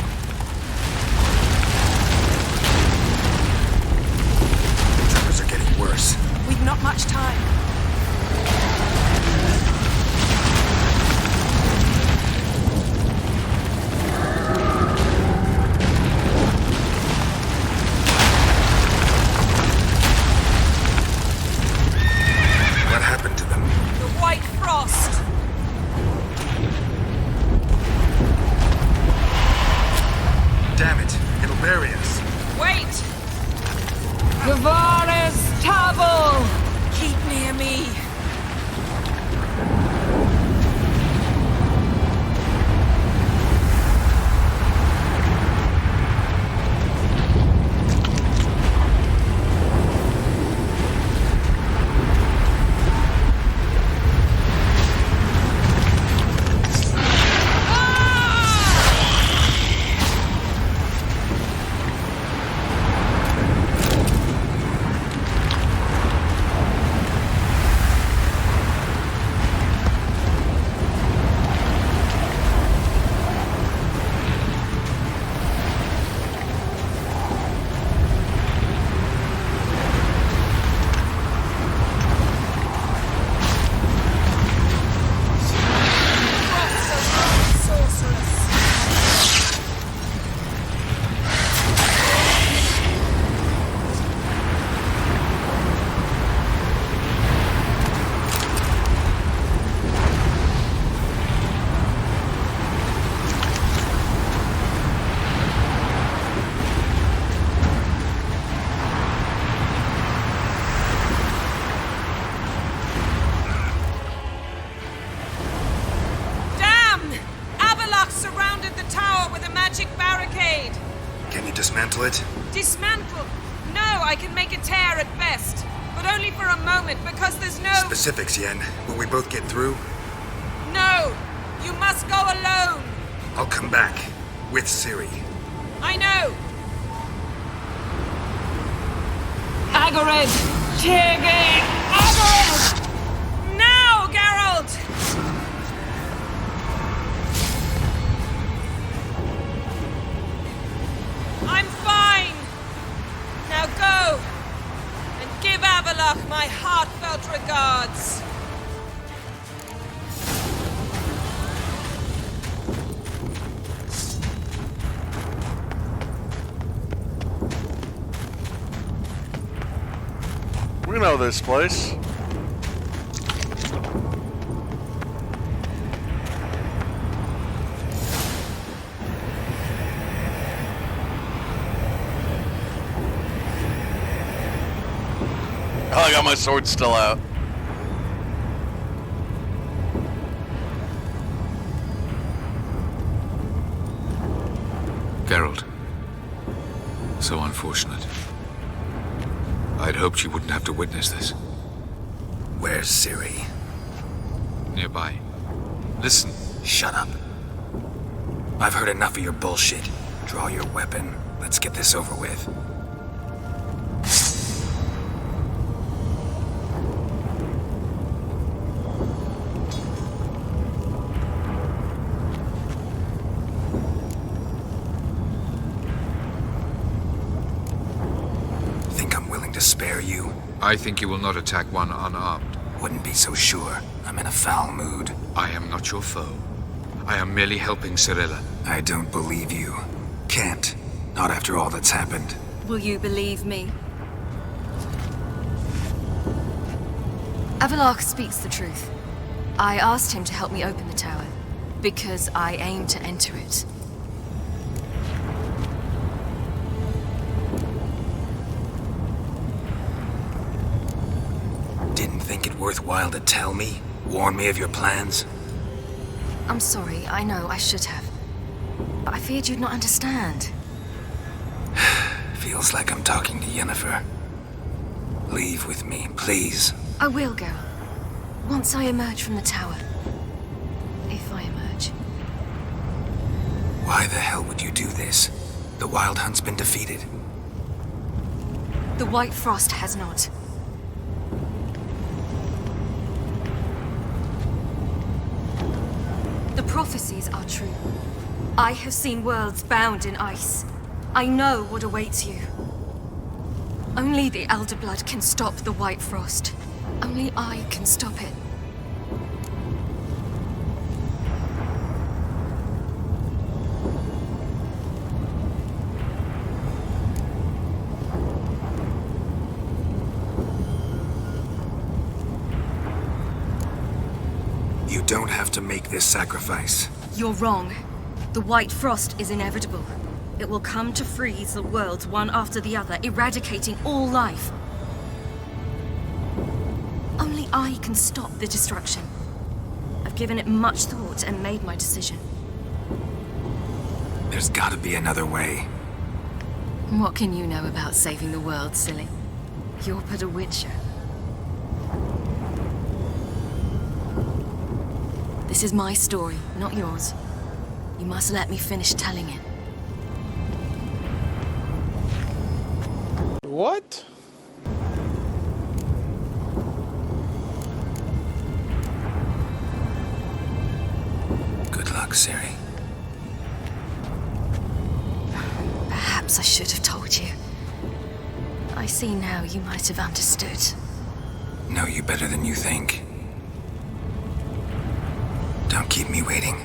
The truckers are getting worse. We've not much time. What happened to them? The white frost! Damn it. It'll bury us. Wait! Gavares Tabel! Keep near magic barricade! Can you dismantle it? Dismantle? No, I can make a tear at best. But only for a moment, because there's no... Specifics, Yen. Will we both get through? No! You must go alone! I'll come back. With Ciri. I know! Agared! Tiggy! Agared! Now, Geralt! I'm fine! Now go! And give Avallac'h my heartfelt regards! We know this place. Oh, I got my sword still out. Geralt. So unfortunate. I'd hoped you wouldn't have to witness this. Where's Ciri? Nearby. Listen. Shut up. I've heard enough of your bullshit. Draw your weapon. Let's get this over with. Spare you? I think you will not attack one unarmed. Wouldn't be so sure. I'm in a foul mood. I am not your foe. I am merely helping Cirilla. I don't believe you. Can't. Not after all that's happened. Will you believe me? Avallac'h speaks the truth. I asked him to help me open the tower, because I aim to enter it. Think it worthwhile to tell me? Warn me of your plans? I'm sorry, I know, I should have. But I feared you'd not understand. Feels like I'm talking to Yennefer. Leave with me, please. I will go. Once I emerge from the tower. If I emerge. Why the hell would you do this? The Wild Hunt's been defeated. The White Frost has not. The prophecies are true. I have seen worlds bound in ice. I know what awaits you. Only the Elder Blood can stop the White Frost. Only I can stop it. You don't have to make this sacrifice. You're wrong. The White Frost is inevitable. It will come to freeze the worlds one after the other, eradicating all life. Only I can stop the destruction. I've given it much thought and made my decision. There's gotta be another way. What can you know about saving the world, silly? You're but a witcher. This is my story, not yours. You must let me finish telling it. What? Good luck, Ciri. Perhaps I should have told you. I see now you might have understood. Know you better than you think. Don't keep me waiting.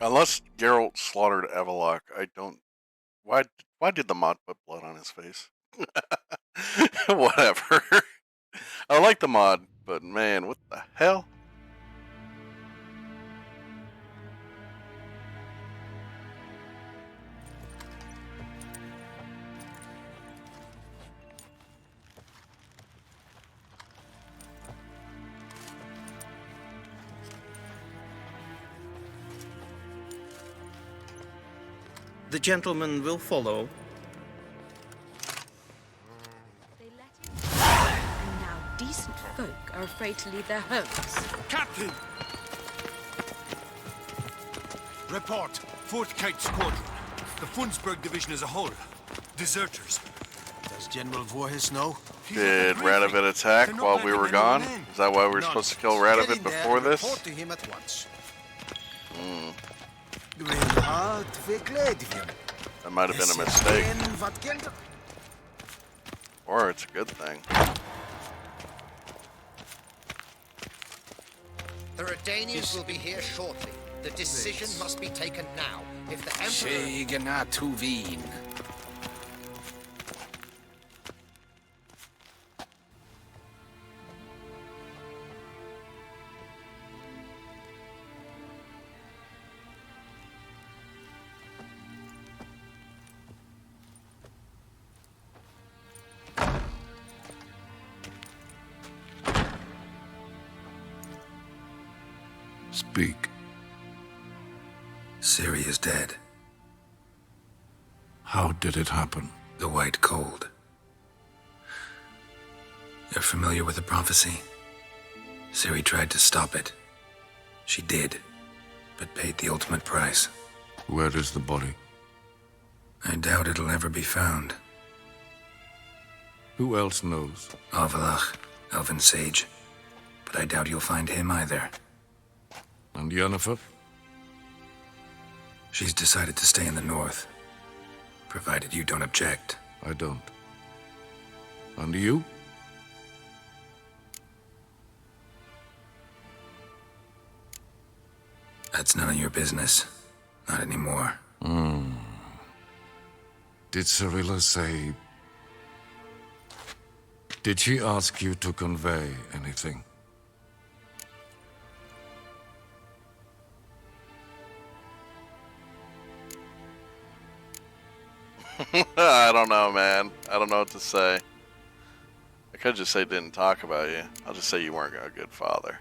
Unless Geralt slaughtered Avalok, I don't. Why did the mod put blood on his face? Whatever. I like the mod, but man, what the hell? The gentleman will follow. And now decent folk are afraid to leave their homes. Captain! Report. 4th Kite Squadron. The Funsberg Division as a whole. Deserters. Does General Voorhis know? Did Radovid attack while we were gone? Is that why we were supposed to kill Radovid before this? Report to him at once. That might have been a mistake. Or it's a good thing. The Redanians will be here shortly. The decision must be taken now. If the Emperor... Segena Tuvin. Speak. Ciri is dead. How did it happen? The White Cold. You're familiar with the prophecy? Ciri tried to stop it. She did, but paid the ultimate price. Where is the body? I doubt it'll ever be found. Who else knows? Avalach, Elven Sage. But I doubt you'll find him either. And Yennefer? She's decided to stay in the north. Provided you don't object. I don't. And you? That's none of your business. Not anymore. Did Cirilla say... Did she ask you to convey anything? I don't know, man. I don't know what to say. I could just say didn't talk about you. I'll just say you weren't a good father.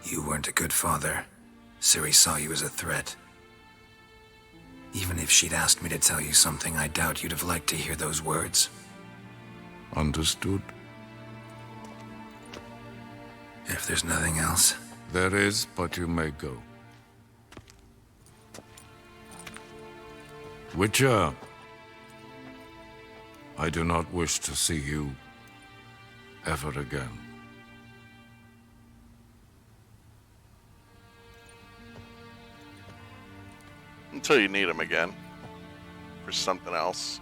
You weren't a good father. Ciri saw you as a threat. Even if she'd asked me to tell you something, I doubt you'd have liked to hear those words. Understood. If there's nothing else... There is, but you may go. Witcher, I do not wish to see you ever again. Until you need him again. For something else.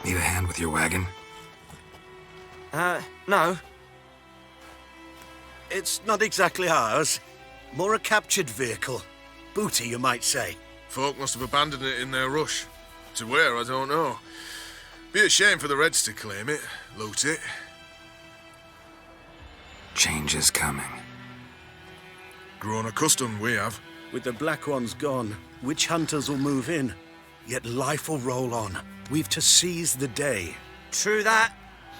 Need a hand with your wagon? No. It's not exactly ours. More a captured vehicle. Booty, you might say. Folk must have abandoned it in their rush. To where, I don't know. Be a shame for the Reds to claim it, loot it. Change is coming. Grown accustomed, we have. With the Black Ones gone, witch hunters will move in. Yet life will roll on. We've to seize the day. True that.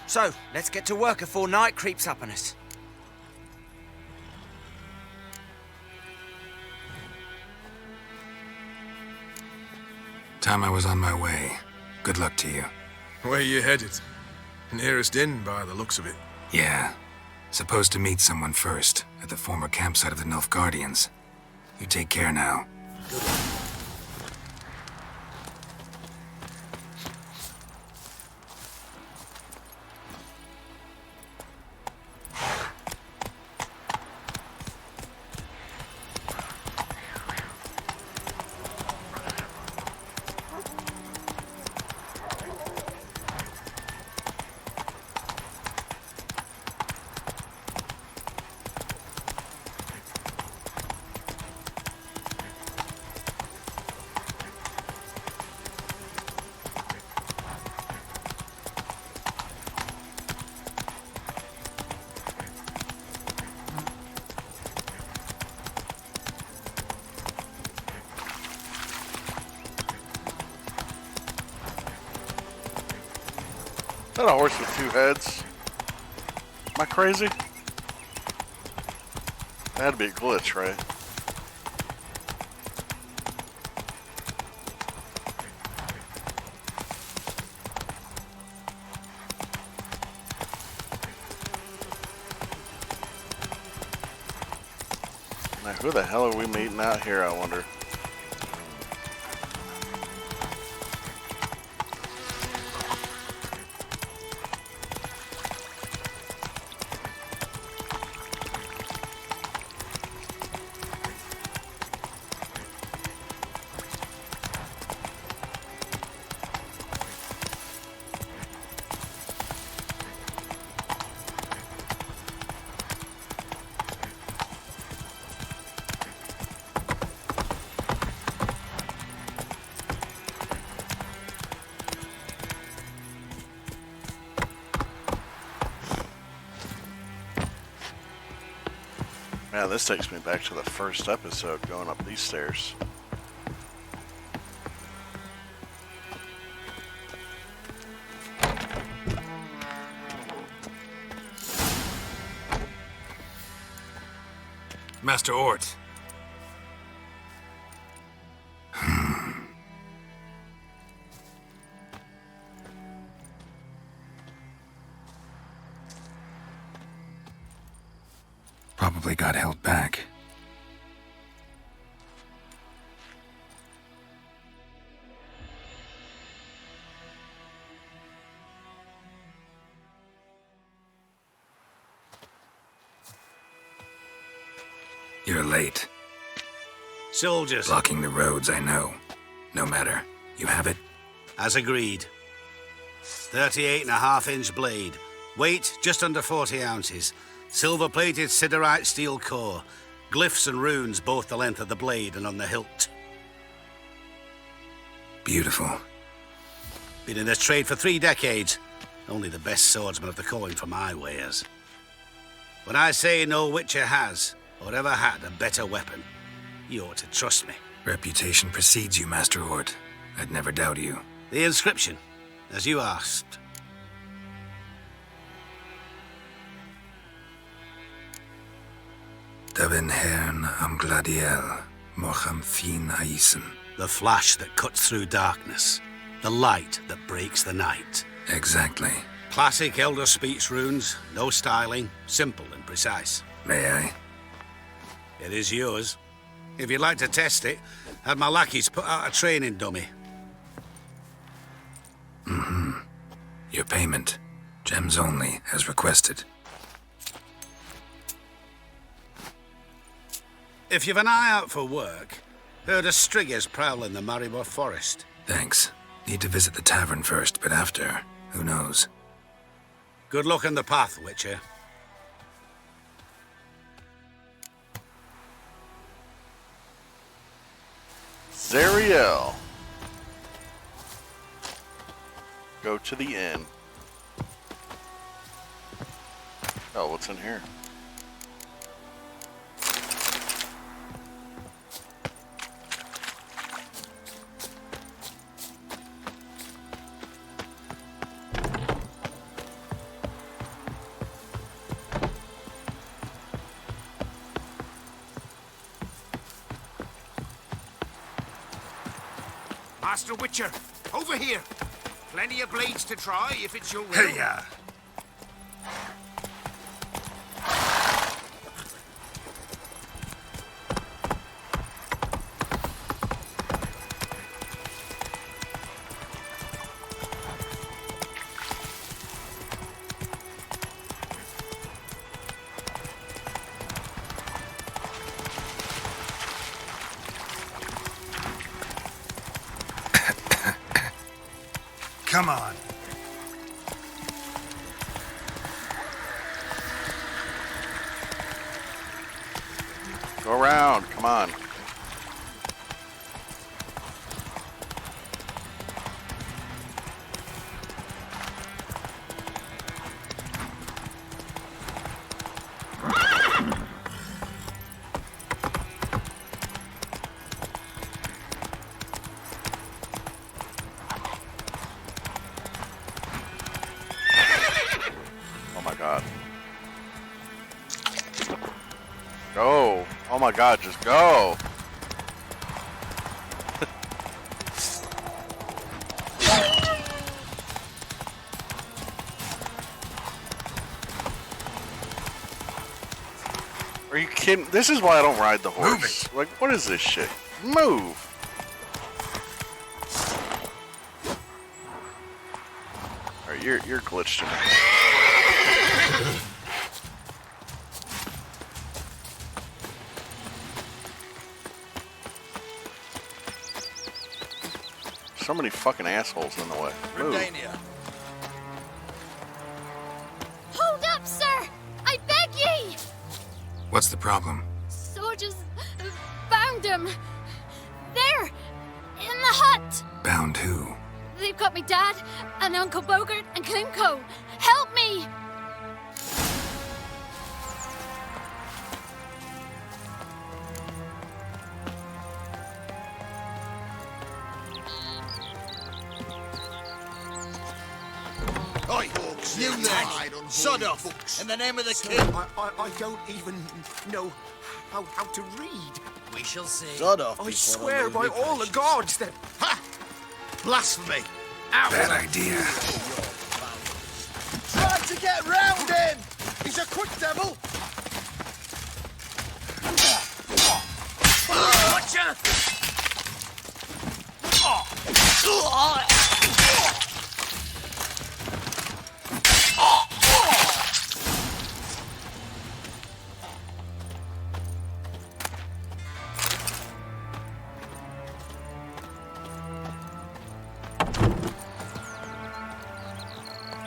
So, let's get to work before night creeps up on us. Time I was on my way. Good luck to you. Where you headed? Nearest inn, by the looks of it. Yeah. Supposed to meet someone first, at the former campsite of the Nilfgaardians. You take care now. that a horse with 2 heads? Am I crazy? That had to be a glitch, right? Now, who the hell are we meeting out here, I wonder? Man, this takes me back to the first episode, going up these stairs. Master Ort. Probably got held back. You're late. Soldiers. Blocking the roads, I know. No matter. You have it? As agreed. 38.5-inch blade. Weight just under 40 ounces. Silver-plated siderite steel core. Glyphs and runes both the length of the blade and on the hilt. Beautiful. Been in this trade for 3 decades. Only the best swordsman of the coin for my wares. When I say no Witcher has, or ever had, a better weapon, you ought to trust me. Reputation precedes you, Master Ort. I'd never doubt you. The inscription, as you asked. Davin hern am gladiel, mocham fin aisen. The flash that cuts through darkness. The light that breaks the night. Exactly. Classic Elder Speech runes, no styling, simple and precise. May I? It is yours. If you'd like to test it, have my lackeys put out a training dummy. Mm-hmm. Your payment. Gems only, as requested. If you've an eye out for work, heard of striggers prowling the Maribor forest. Thanks. Need to visit the tavern first, but after, who knows? Good luck on the path, Witcher. Zariel. Go to the inn. Oh, what's in here? Master Witcher, over here. Plenty of blades to try if it's your will. Hey-ya! Come on. Go around, come on. my god, just go! Are you kidding? This is why I don't ride the horse. Like, what is this shit? Move! Alright, you're glitched in it. So many fucking assholes in the way. Move. Hold up, sir! I beg ye! What's the problem? Soldiers bound him. There, in the hut. Bound who? They've got me dad and Uncle Bogart and Klimko. Help me! Oi, you there! Sod off! In the name of the king! I don't even know how to read. We shall see. Sod off! I swear by all the gods that... Ha! Blasphemy! Ow! Bad idea. Try to get round him! He's a quick devil! Watcha!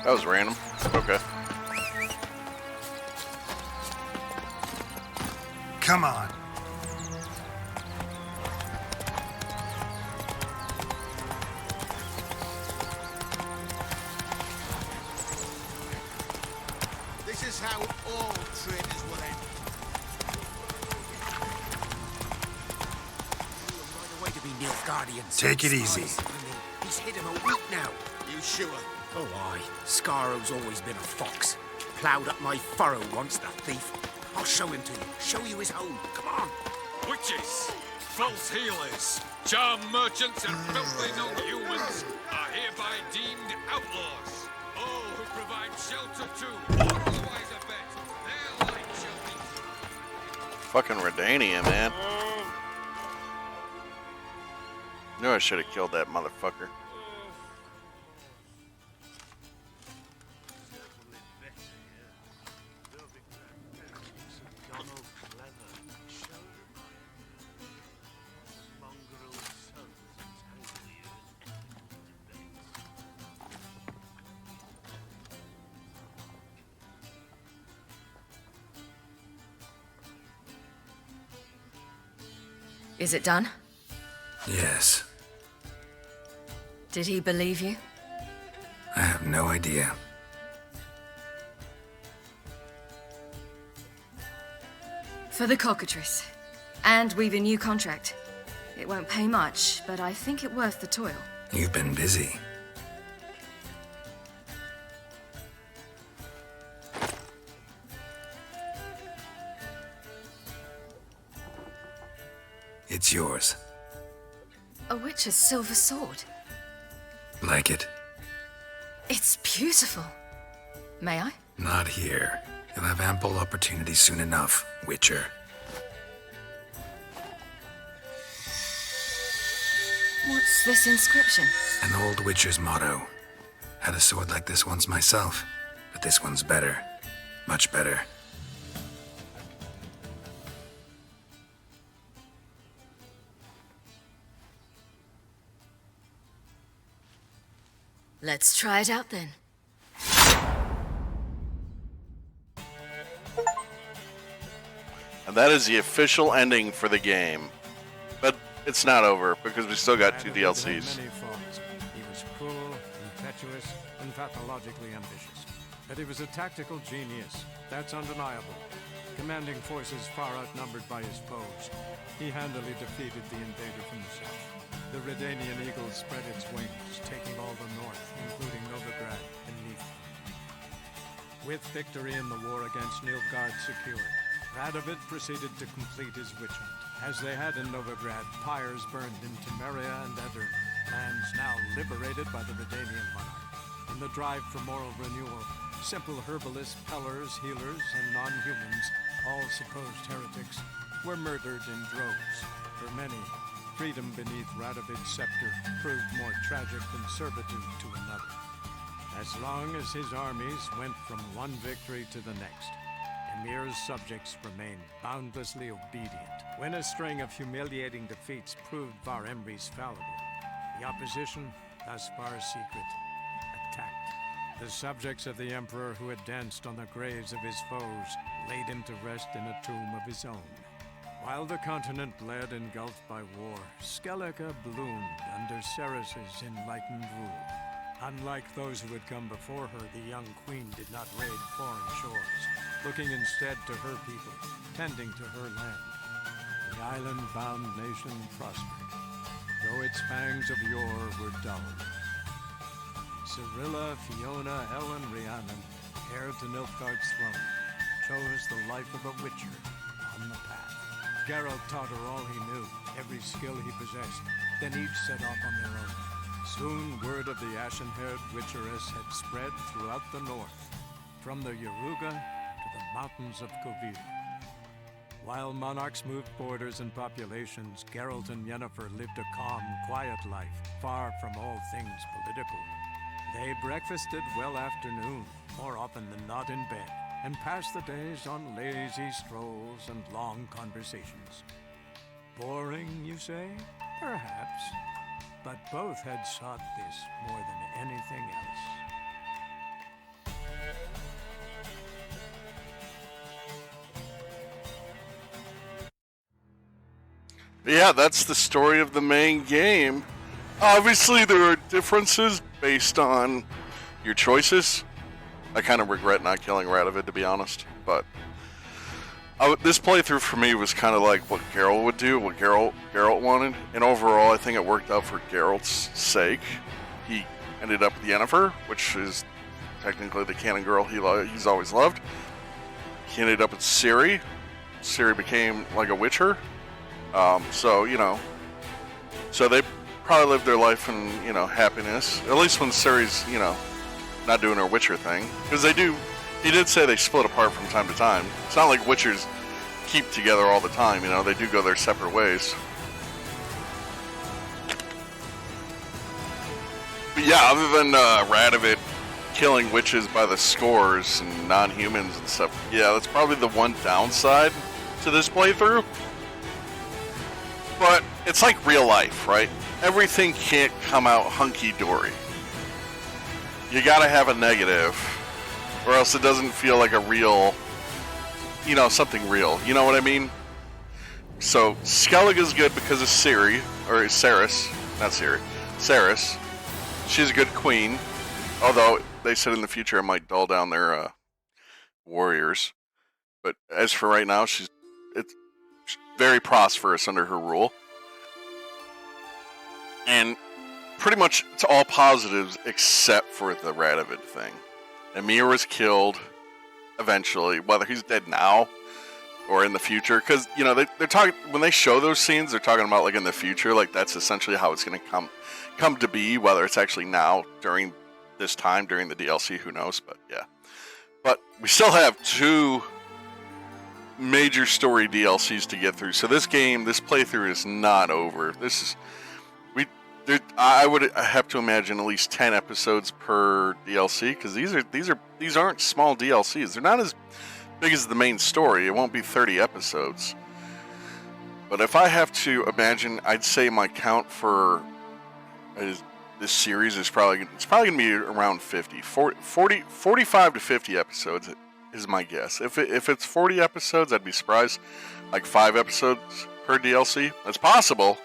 That was random. Okay. Come on. This is how all trainers will end. Right away to be Nilfgaardians. Take it easy. He's hit him a week now. You sure? Oh, aye. Scaro's always been a fox. Ploughed up my furrow once, the thief. I'll show him to you. Show you his home. Come on. Witches, false healers, charm merchants, and filthy non-humans are hereby deemed outlaws. All who provide shelter to, or otherwise abet, their light shall be... Fucking Redania, man. Knew I should have killed that motherfucker. Is it done? Yes. Did he believe you? I have no idea. For the cockatrice. And we've a new contract. It won't pay much, but I think it worth the toil. You've been busy. It's yours. A witch's silver sword. Like it? It's beautiful. May I? Not here. You'll have ample opportunity soon enough, Witcher. What's this inscription? An old Witcher's motto. Had a sword like this once myself, but this one's better. Much better. Let's try it out then. And that is the official ending for the game. But it's not over, because we still got 2 DLCs. Many faults. He was cruel, impetuous, and pathologically ambitious. But he was a tactical genius. That's undeniable. Commanding forces far outnumbered by his foes, he handily defeated the invader from the south. The Redanian eagle spread its wings, taking all the north, including Novigrad and Neath. With victory in the war against Nilfgaard secured, Radovid proceeded to complete his witch hunt. As they had in Novigrad, pyres burned in Temeria and Edirn, lands now liberated by the Redanian monarch. In the drive for moral renewal, simple herbalists, pellers, healers, and non-humans, all supposed heretics, were murdered in droves. For many, freedom beneath Radovid's scepter proved more tragic than servitude to another. As long as his armies went from one victory to the next, Emir's subjects remained boundlessly obedient. When a string of humiliating defeats proved Var Emre's fallible, the opposition, thus far secret, attacked. The subjects of the Emperor who had danced on the graves of his foes laid him to rest in a tomb of his own. While the continent bled engulfed by war, Skellige bloomed under Ceres's enlightened rule. Unlike those who had come before her, the young queen did not raid foreign shores, looking instead to her people, tending to her land. The island-bound nation prospered, though its fangs of yore were dulled. Cyrilla, Fiona, Ellen, Rhiannon, heir to Nilfgaard's throne, chose the life of a witcher on the path. Geralt taught her all he knew, every skill he possessed, then each set off on their own. Soon word of the ashen-haired witcheress had spread throughout the north, from the Yaruga to the mountains of Kovir. While monarchs moved borders and populations, Geralt and Yennefer lived a calm, quiet life, far from all things political. They breakfasted well after noon, more often than not in bed, and passed the days on lazy strolls and long conversations. Boring, you say? Perhaps. But both had sought this more than anything else. Yeah, that's the story of the main game. Obviously, there are differences based on your choices. I kind of regret not killing Radovid, to be honest, but this playthrough for me was kind of like what Geralt would do, what Geralt wanted, and overall I think it worked out for Geralt's sake. He ended up with Yennefer, which is technically the canon girl he's always loved. He ended up with Ciri. Ciri became like a witcher. So they probably lived their life in, happiness. At least when Ciri's, not doing her Witcher thing. Because he did say they split apart from time to time. It's not like Witchers keep together all the time, they do go their separate ways. But yeah, other than Radovid killing witches by the scores and non-humans and stuff, yeah, that's probably the one downside to this playthrough. But it's like real life, right? Everything can't come out hunky-dory. You gotta have a negative, or else it doesn't feel like a real, something real. You know what I mean? So, Skellige's good because of Ciri, or Ceres, not Ciri, Ceres. She's a good queen, although they said in the future it might dull down their warriors. But as for right now, it's very prosperous under her rule. And pretty much it's all positives except for the Radovid thing. Emir was killed eventually, whether he's dead now or in the future, because they're talking, when they show those scenes, they're talking about like in the future, like that's essentially how it's going to come to be. Whether it's actually now during this time during the DLC, who knows? But yeah, but we still have 2 major story DLCs to get through. So this playthrough is not over. I would have to imagine at least 10 episodes per DLC, because these aren't small DLCs. They're not as big as the main story. It won't be 30 episodes. But if I have to imagine, I'd say my count for this series is probably going to be around 45 to 50 episodes is my guess. If it's 40 episodes, I'd be surprised. Like 5 episodes per DLC. That's possible,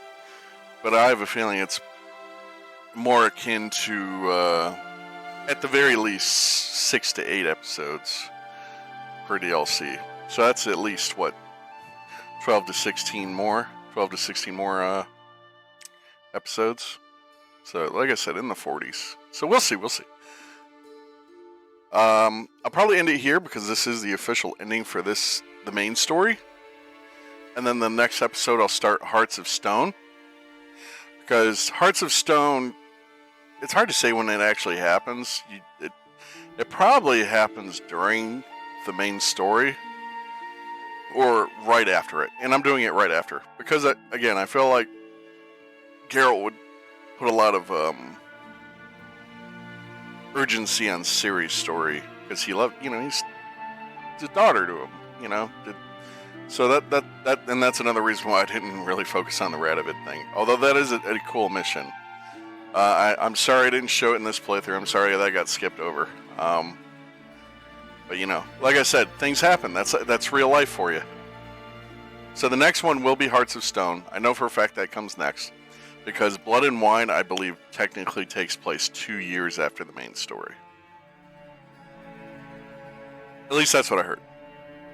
but I have a feeling it's more akin to, at the very least, 6 to 8 episodes per DLC. So that's at least, 12 to 16 more episodes. So, like I said, in the 40s. So we'll see. I'll probably end it here because this is the official ending for this the main story. And then the next episode I'll start Hearts of Stone. Because Hearts of Stone, it's hard to say when it actually happens. It probably happens during the main story. Or right after it. And I'm doing it right after. Because, again, I feel like Geralt would put a lot of urgency on Ciri's story. Because he loved, he's a daughter to him, So that and that's another reason why I didn't really focus on the Radovid thing. Although that is a cool mission. I'm sorry I didn't show it in this playthrough. I'm sorry that got skipped over. But like I said, things happen. That's real life for you. So the next one will be Hearts of Stone. I know for a fact that comes next. Because Blood and Wine, I believe, technically takes place 2 years after the main story. At least that's what I heard.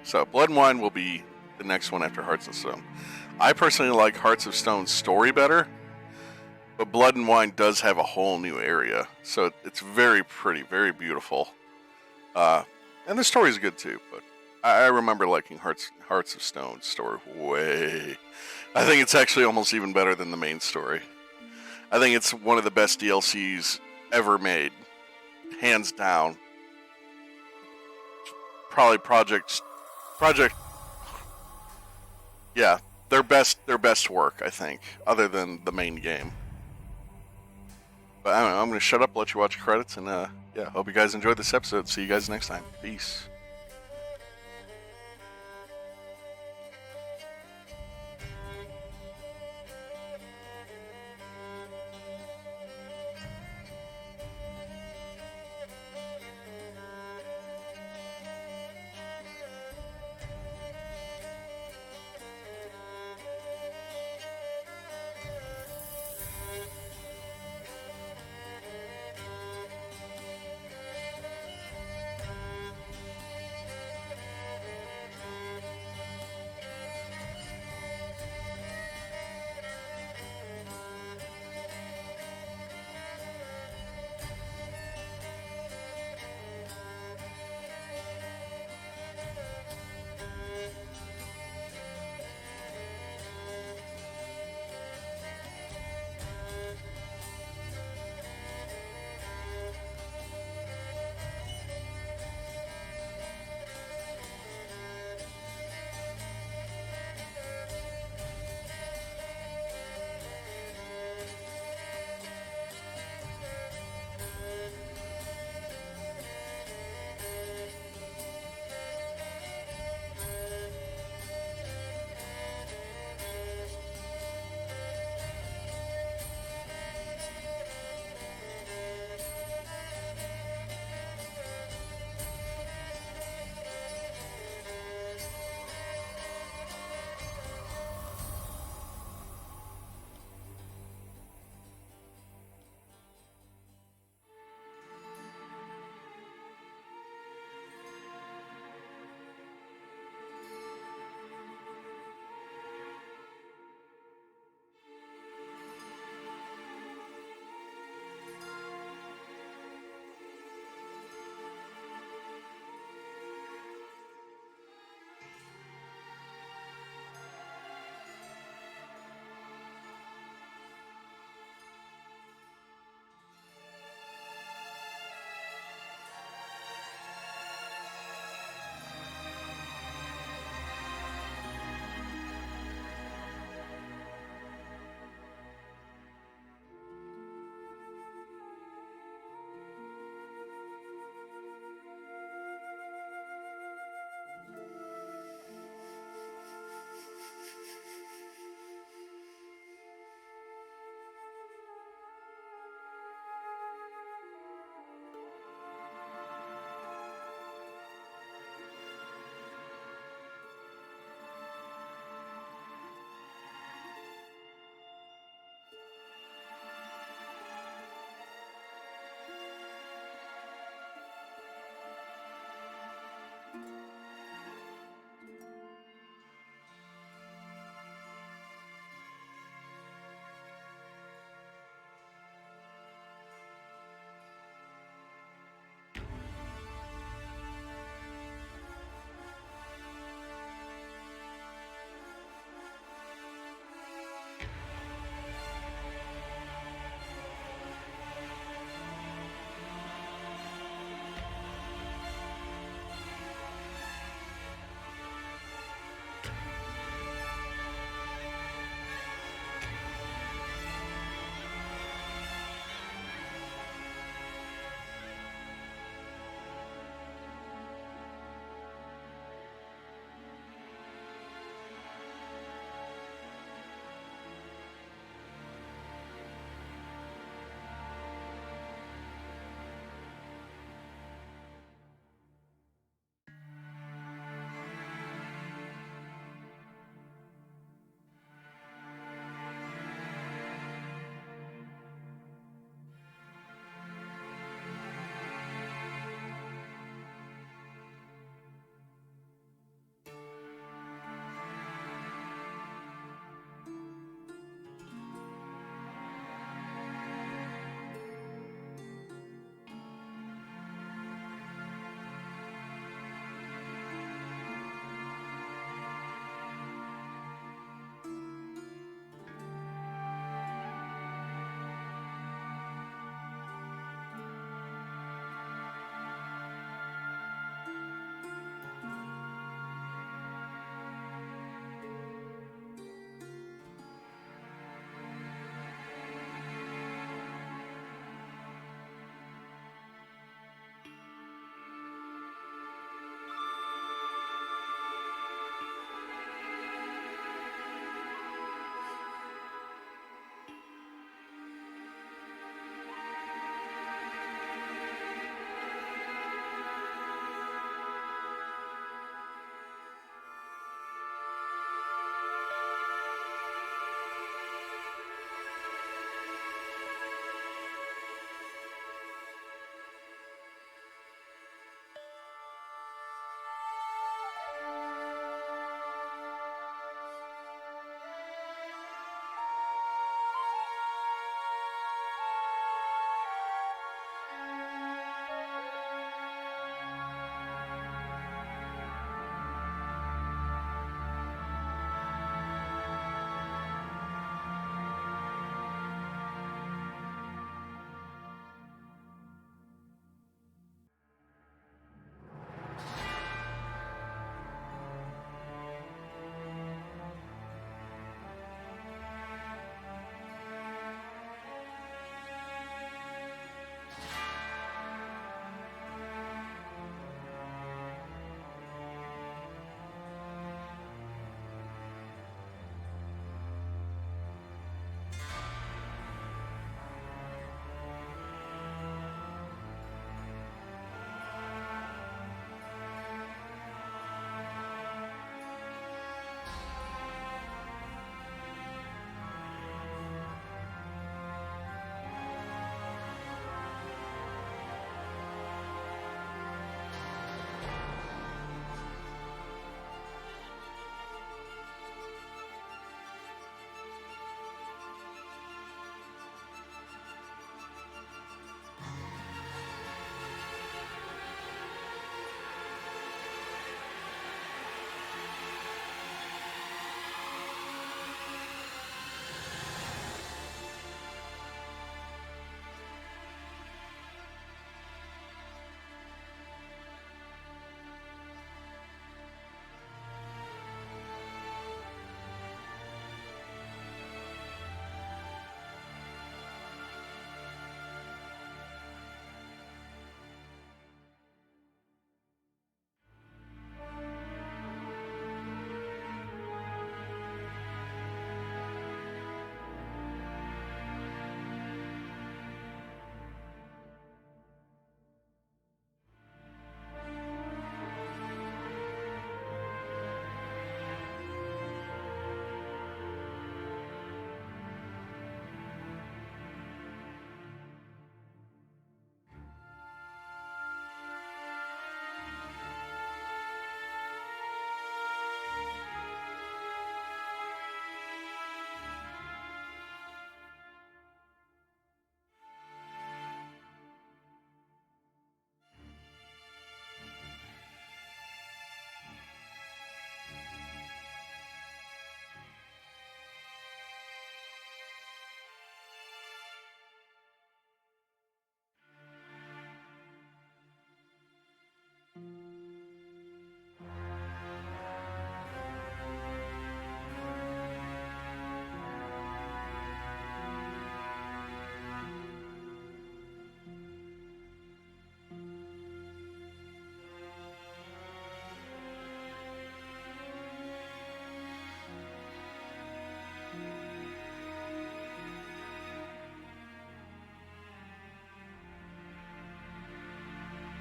So Blood and Wine will be the next one after Hearts of Stone. I personally like Hearts of Stone's story better. But Blood and Wine does have a whole new area. So it's very pretty, very beautiful. And the story's good too, but I remember liking Hearts of Stone's story way. I think it's actually almost even better than the main story. I think it's one of the best DLCs ever made. Hands down. Probably Project. Yeah, their best work, I think, other than the main game. But I don't know, I'm going to shut up, let you watch the credits, and yeah, hope you guys enjoyed this episode. See you guys next time. Peace.